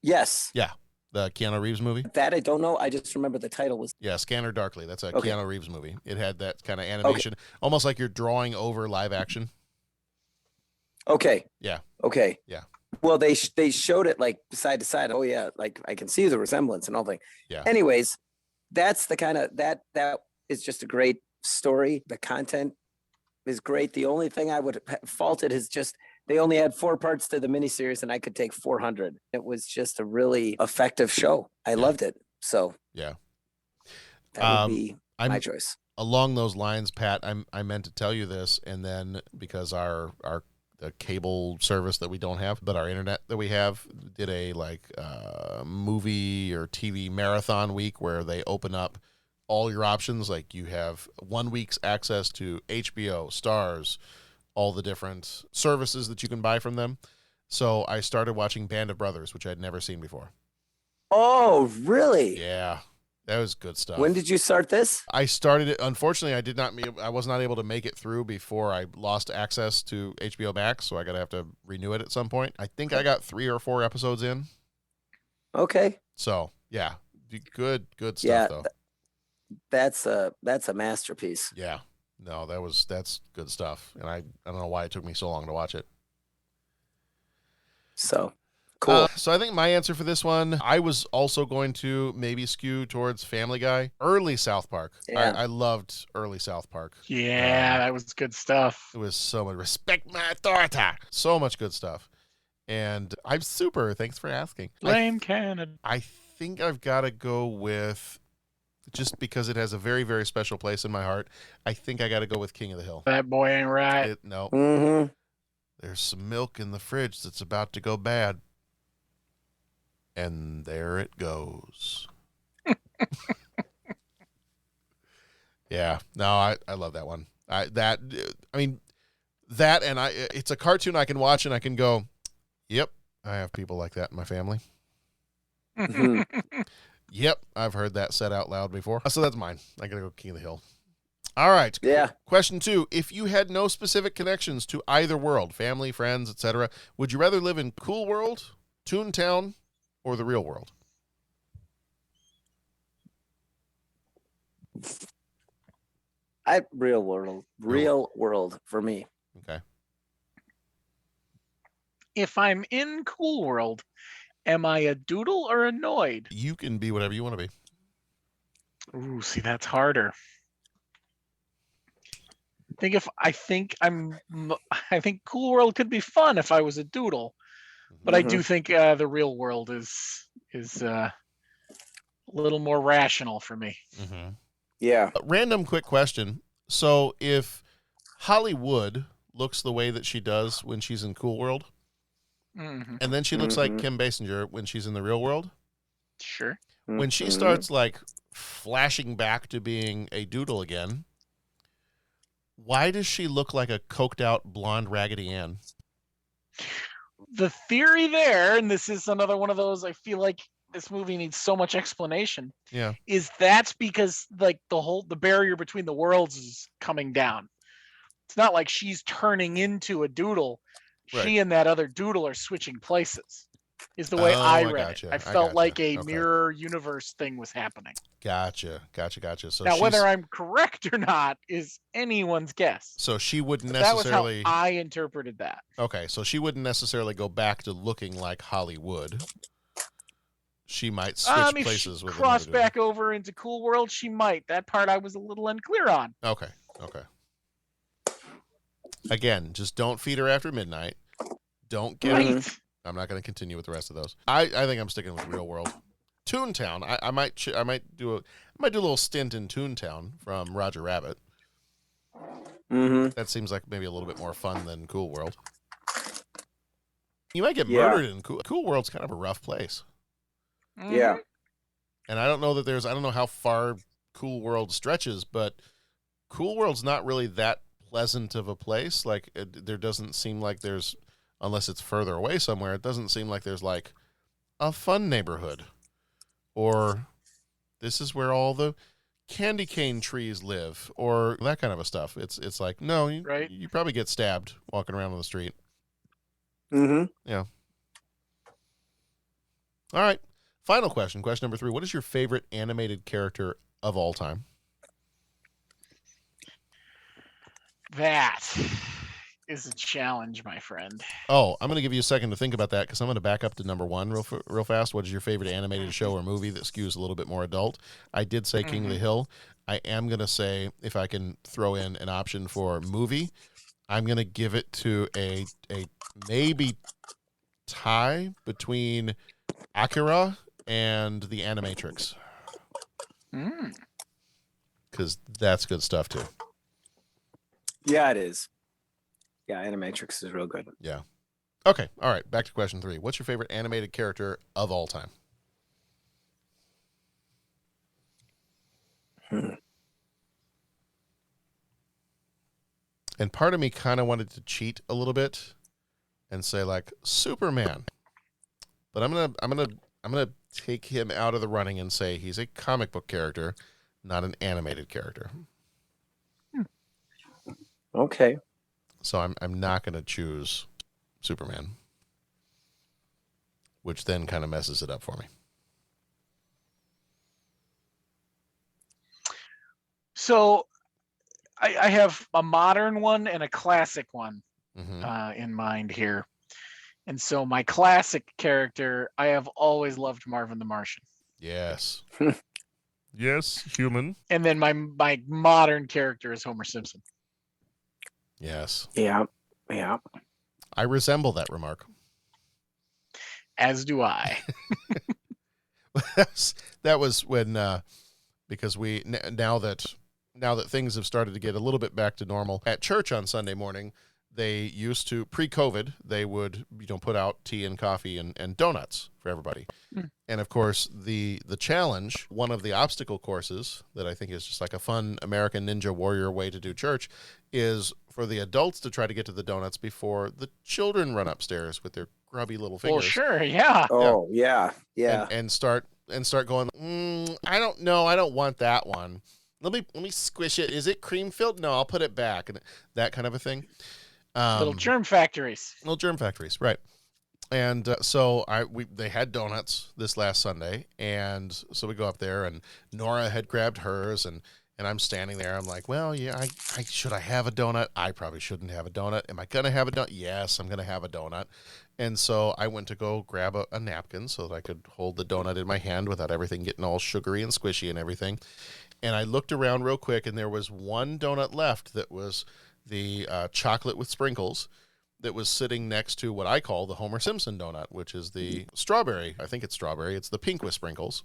Yes. Yeah, the Keanu Reeves movie. That I don't know. I just remember the title was. Yeah, Scanner Darkly. That's a Okay. Keanu Reeves movie. It had that kind of animation, almost like you're drawing over live action. Okay. Yeah. Okay. Yeah. Well, they showed it like side to side. Oh yeah, like I can see the resemblance and all thing. Yeah. Anyways, that's the kind of that is just a great story. The content is great. The only thing I would fault it is just they only had 4 parts to the miniseries, and I could take 400. It was just a really effective show. I loved it. So yeah, that would be my choice. Along those lines, Pat, I meant to tell you this, and then because the cable service that we don't have, but our internet that we have, did a movie or TV marathon week where they open up all your options. Like you have 1 week's access to HBO, Stars, all the different services that you can buy from them. So I started watching Band of Brothers, which I'd never seen before. Oh, really? Yeah, that was good stuff. When did you start this? I started it. Unfortunately, I was not able to make it through before I lost access to HBO Max, so I gotta have to renew it at some point. I think I got 3 or 4 episodes in. Okay. So yeah, good stuff though. That's a masterpiece. Yeah. No, that's good stuff, and I don't know why it took me so long to watch it. So cool. So I think my answer for this one, I was also going to maybe skew towards Family Guy. Early South Park. Yeah. I loved early South Park. Yeah, that was good stuff. It was so much respect my authority. So much good stuff. And I'm super. Thanks for asking. Blame Canada. I think I've got to go with, just because it has a very, very special place in my heart, I think I got to go with King of the Hill. That boy ain't right. No. Mm-hmm. There's some milk in the fridge that's about to go bad. And there it goes. Yeah. No, I love that one. It's a cartoon I can watch and I can go, yep, I have people like that in my family. Mm-hmm. Yep, I've heard that said out loud before. So that's mine. I gotta go King of the Hill. All right. Yeah. Question 2. If you had no specific connections to either world, family, friends, etc., would you rather live in Cool World, Toontown, or the real world? Real world for me. Okay. If I'm in Cool World, am I a doodle or a noid? You can be whatever you want to be. Ooh, see, that's harder. I think Cool World could be fun if I was a doodle, but I do think the real world is a little more rational for me. Mm-hmm. Yeah. Random quick question. So if Holli Would looks the way that she does when she's in Cool World, Mm-hmm. and then she looks like Kim Basinger when she's in the real world, Sure. when she starts like flashing back to being a doodle again, why does she look like a coked out blonde Raggedy Ann? The theory there, and this is another one of those, I feel like this movie needs so much explanation, Yeah. is that's because like the barrier between the worlds is coming down. It's not like she's turning into a doodle. Right. She and that other doodle are switching places, is the way I read gotcha. it. I felt like a Okay. mirror universe thing was happening. Gotcha. So Now, she's, whether I'm correct or not is anyone's guess. so she wouldn't But that necessarily. was how I interpreted that. Okay, so she wouldn't necessarily go back to looking like Holli Would. She might switch If places she with crossed another back over into Cool World, she might. That part I was a little unclear on. dude. Okay. Again, just don't feed her after midnight. Don't get her. Right. I'm not going to continue with the rest of those. I think I'm sticking with Real World. Toontown. I might do a little stint in Toontown from Roger Rabbit. Mm-hmm. That seems like maybe a little bit more fun than Cool World. You might get murdered in Cool World's kind of a rough place. Yeah. And I don't know how far Cool World stretches, but Cool World's not really that pleasant of a place. Like there doesn't seem like there's, unless it's further away somewhere, it doesn't seem like there's like a fun neighborhood, or this is where all the candy cane trees live, or that kind of a stuff. It's like, no, you probably get stabbed walking around on the street. Mm-hmm. Yeah. All right. Final question. Question number 3. What is your favorite animated character of all time? That is a challenge, my friend. Oh, I'm going to give you a second to think about that because I'm going to back up to number 1 real fast. What is your favorite animated show or movie that skews a little bit more adult? I did say King of the Hill. I am going to say, if I can throw in an option for movie, I'm going to give it to a maybe tie between Akira and The Animatrix. Because that's good stuff too. Yeah, it is. Yeah, Animatrix is real good. Yeah. Okay. All right. Back to question 3. What's your favorite animated character of all time? And part of me kind of wanted to cheat a little bit and say like Superman, but I'm gonna take him out of the running and say he's a comic book character, not an animated character. Okay. So I'm not gonna choose Superman, which then kind of messes it up for me. So I have a modern one and a classic one in mind here. And so my classic character, I have always loved Marvin the Martian. Yes. Yes, human. And then my modern character is Homer Simpson. Yes. Yeah. Yeah. I resemble that remark. As do I. That was when because we now that things have started to get a little bit back to normal at church on Sunday morning, they used to, pre-COVID, they would put out tea and coffee and donuts for everybody. And of course the challenge, one of the obstacle courses that I think is just like a fun American Ninja Warrior way to do church, is for the adults to try to get to the donuts before the children run upstairs with their grubby little fingers. Well, sure, yeah. Oh, yeah. And start going, I don't know, I don't want that one. Let me squish it. Is it cream filled? No, I'll put it back. And that kind of a thing. Little germ factories. Little germ factories, right. And so they had donuts this last Sunday, and so we go up there, and Nora had grabbed hers, and I'm standing there. I'm like, well, yeah, should I have a donut? I probably shouldn't have a donut. Am I going to have a donut? Yes, I'm going to have a donut. And so I went to go grab a napkin so that I could hold the donut in my hand without everything getting all sugary and squishy and everything. And I looked around real quick, and there was one donut left that was the chocolate with sprinkles that was sitting next to what I call the Homer Simpson donut, which is the strawberry. I think it's strawberry. It's the pink with sprinkles.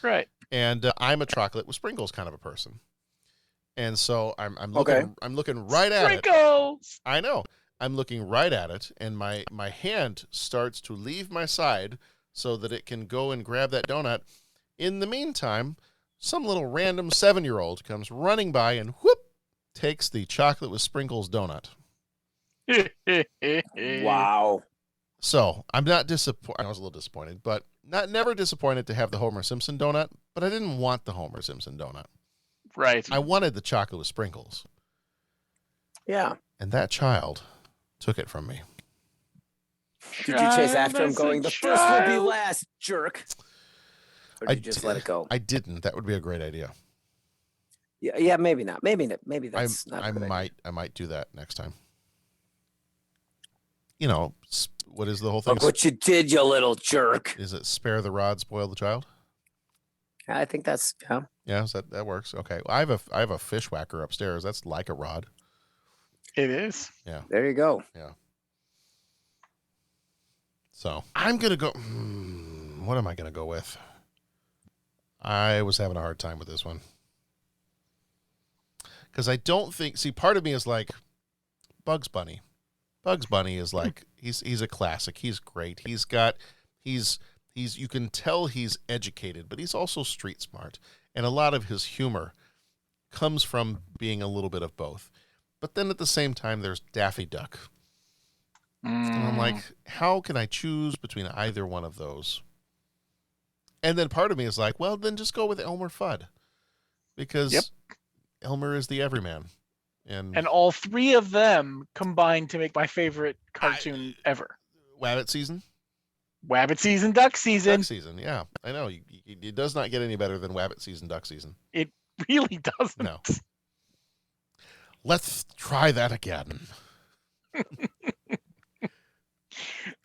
Right. And I'm a chocolate with sprinkles kind of a person. And so I'm looking right at it. Sprinkles! I know. I'm looking right at it, and my hand starts to leave my side so that it can go and grab that donut. In the meantime, some little random 7-year-old comes running by and whoop, takes the chocolate with sprinkles donut. Wow. So I'm not disappointed. I was a little disappointed, but never disappointed to have the Homer Simpson donut, but I didn't want the Homer Simpson donut. Right. I wanted the chocolate with sprinkles. Yeah. And that child took it from me. Did you chase after him going, the first will be last, jerk? Or did you just let it go? I didn't. That would be a great idea. Yeah, maybe not. Maybe that's not a good idea. I might do that next time. What is the whole thing? Look what you did, you little jerk. Is it spare the rod, spoil the child? I think that's Yeah, that works. Okay. Well, I have a fish whacker upstairs. That's like a rod. It is. Yeah. There you go. Yeah. So I'm gonna go. What am I gonna go with? I was having a hard time with this one because I don't think. See, part of me is like Bugs Bunny. Bugs Bunny is like he's a classic. He's great. He's you can tell he's educated, but he's also street smart, and a lot of his humor comes from being a little bit of both. But then at the same time, there's Daffy Duck. And I'm like, how can I choose between either one of those? And then part of me is like, well, then just go with Elmer Fudd. Because Elmer is the everyman. And all three of them combined to make my favorite cartoon ever. Wabbit season? Wabbit season, duck season. Duck season, yeah. I know. It does not get any better than Wabbit season, duck season. It really doesn't. No. Let's try that again.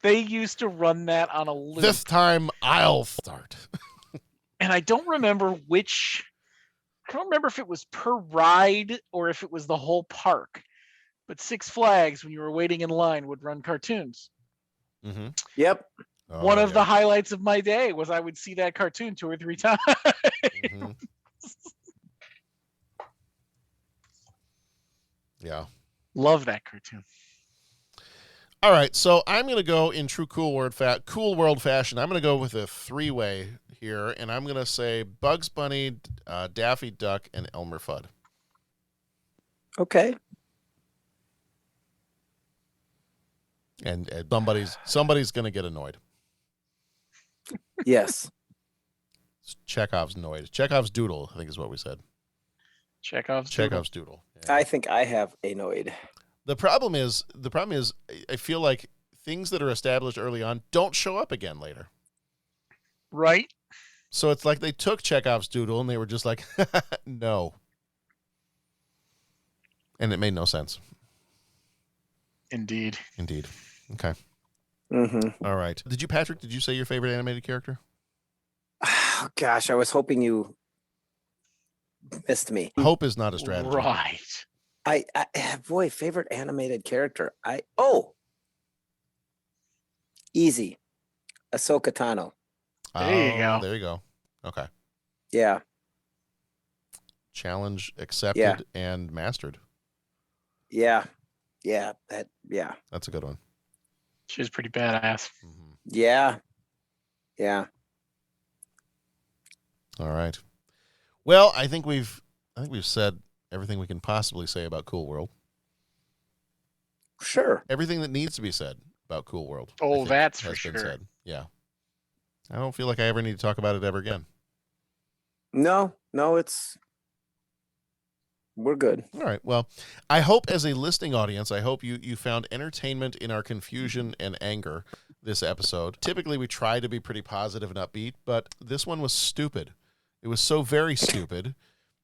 They used to run that on a loop. This time I'll start. And I don't remember if it was per ride or if it was the whole park. But Six Flags, when you were waiting in line, would run cartoons. Mm-hmm. Yep. One of the highlights of my day was I would see that cartoon 2 or 3 times. Mm-hmm. Yeah. Love that cartoon. All right, so I'm going to go in true Cool World fashion. I'm going to go with a three-way here, and I'm going to say Bugs Bunny, Daffy Duck, and Elmer Fudd. Okay. And somebody's going to get annoyed. Yes. It's Chekhov's annoyed. Chekhov's doodle, I think is what we said. Chekhov's doodle. Yeah. I think I have annoyed. The problem is, I feel like things that are established early on don't show up again later. Right. So it's like they took Chekhov's doodle and they were just like, no. And it made no sense. Indeed. Okay. Mm-hmm. All right. Patrick, did you say your favorite animated character? Oh, gosh, I was hoping you missed me. Hope is not a strategy. Right. I boy, favorite animated character. Easy. Ahsoka Tano. There you go. There you go. Okay. Yeah. Challenge accepted and mastered. Yeah. That's a good one. She was pretty badass. Mm-hmm. Yeah. All right. Well, I think we've said everything we can possibly say about Cool World. Sure. Everything that needs to be said about Cool World. Oh, that's for has been sure. said. Yeah. I don't feel like I ever need to talk about it ever again. No, we're good. All right. Well, I hope as a listening audience, I hope you found entertainment in our confusion and anger this episode. Typically, we try to be pretty positive and upbeat, but this one was stupid. It was so very stupid.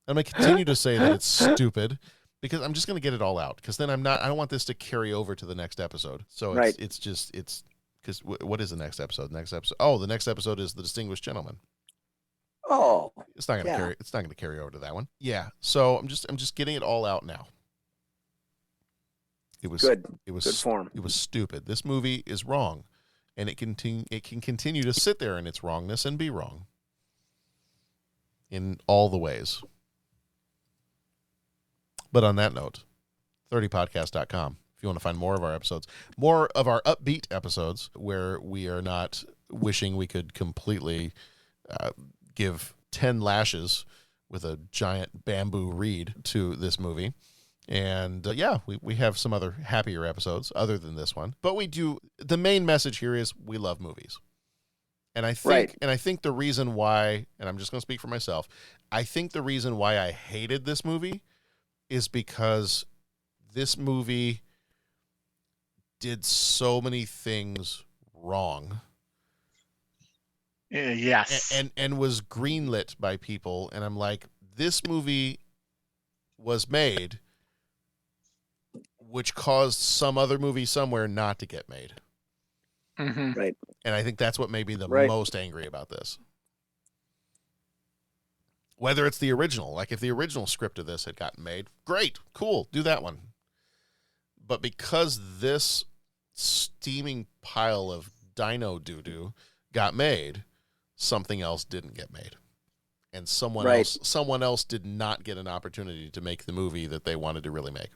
I'm going to continue to say that it's stupid because I'm just going to get it all out because then I don't want this to carry over to the next episode. So it's because what is the next episode? The next episode is The Distinguished Gentleman. Oh, It's not going to carry over to that one. Yeah. So I'm just getting it all out now. It was good. It was good form. It was stupid. This movie is wrong, and it can continue to sit there in its wrongness and be wrong in all the ways. But on that note, 30podcast.com. If you want to find more of our episodes, more of our upbeat episodes where we are not wishing we could completely give 10 lashes with a giant bamboo reed to this movie. And we have some other happier episodes other than this one. But the main message here is we love movies. And I think the reason why, and I'm just going to speak for myself, I think the reason why I hated this movie is because this movie did so many things wrong. Yes. And was greenlit by people. And I'm like, this movie was made, which caused some other movie somewhere not to get made. Mm-hmm. Right. And I think that's what made me the most angry about this. Whether it's the original, like if the original script of this had gotten made, great, cool, do that one. But because this steaming pile of dino doo-doo got made, something else didn't get made. And someone else did not get an opportunity to make the movie that they wanted to really make.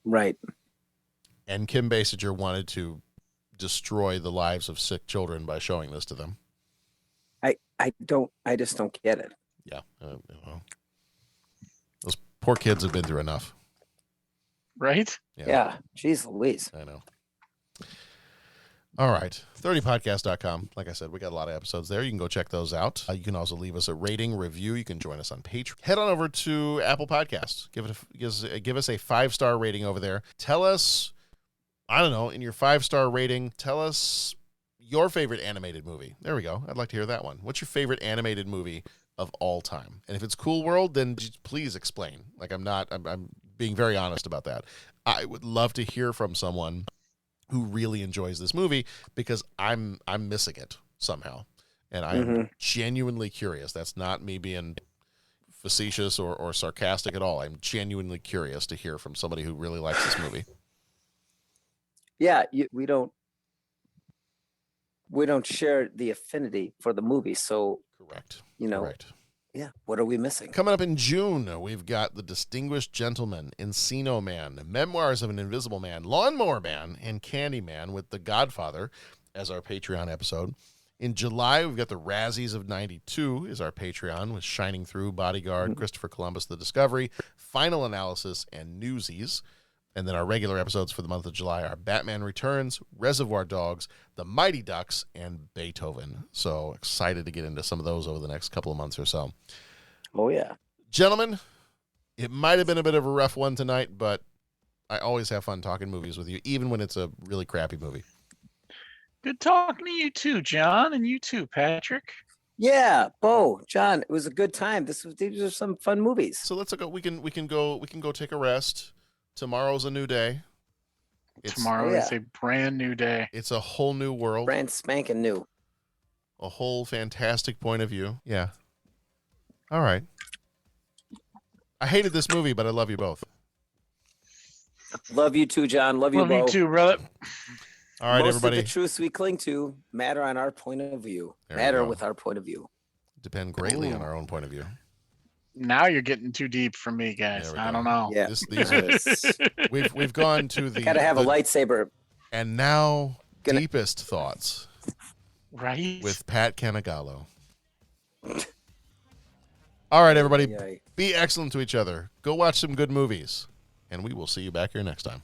Right. And Kim Basinger wanted to destroy the lives of sick children by showing this to them. I just don't get it. Yeah. Those poor kids have been through enough. Right? Yeah. Jeez Louise. I know. All right. 30podcast.com. Like I said, we got a lot of episodes there. You can go check those out. You can also leave us a rating, review. You can join us on Patreon. Head on over to Apple Podcasts. Give us a 5-star rating over there. Tell us, I don't know, in your 5-star rating, tell us your favorite animated movie. There we go. I'd like to hear that one. What's your favorite animated movie of all time? And if it's Cool World, then please explain. Like I'm being very honest about that. I would love to hear from someone who really enjoys this movie because I'm missing it somehow. And I'm genuinely curious. That's not me being facetious or sarcastic at all. I'm genuinely curious to hear from somebody who really likes this movie. Yeah, we don't share the affinity for the movie, so correct. You know, correct. Yeah. What are we missing? Coming up in June, we've got The Distinguished Gentleman, Encino Man, Memoirs of an Invisible Man, Lawnmower Man, and Candyman with The Godfather as our Patreon episode. In July, we've got the Razzies of 92 is our Patreon with Shining Through, Bodyguard, Christopher Columbus, The Discovery, Final Analysis, and Newsies. And then our regular episodes for the month of July are Batman Returns, Reservoir Dogs, The Mighty Ducks, and Beethoven. So excited to get into some of those over the next couple of months or so. Oh, yeah. Gentlemen, it might have been a bit of a rough one tonight, but I always have fun talking movies with you, even when it's a really crappy movie. Good talking to you too, John, and you too, Patrick. Yeah, Bo, John, it was a good time. These are some fun movies. So let's go. We can go take a rest. Tomorrow's a new day. Tomorrow is a brand new day. It's a whole new world. Brand spanking new. A whole fantastic point of view. Yeah. All right. I hated this movie, but I love you both. Love you too, John. Love you, Love Bo. you too, brother. All right, Most everybody. of the truths we cling to matter on our point of view. There we Matter go. with our point of view. Depend greatly on our own point of view. Now you're getting too deep for me, guys. I don't know. Yeah. These are, we've gone to the Gotta have a lightsaber. And now deepest thoughts. Right. With Pat Canagallo. All right, everybody. Be excellent to each other. Go watch some good movies. And we will see you back here next time.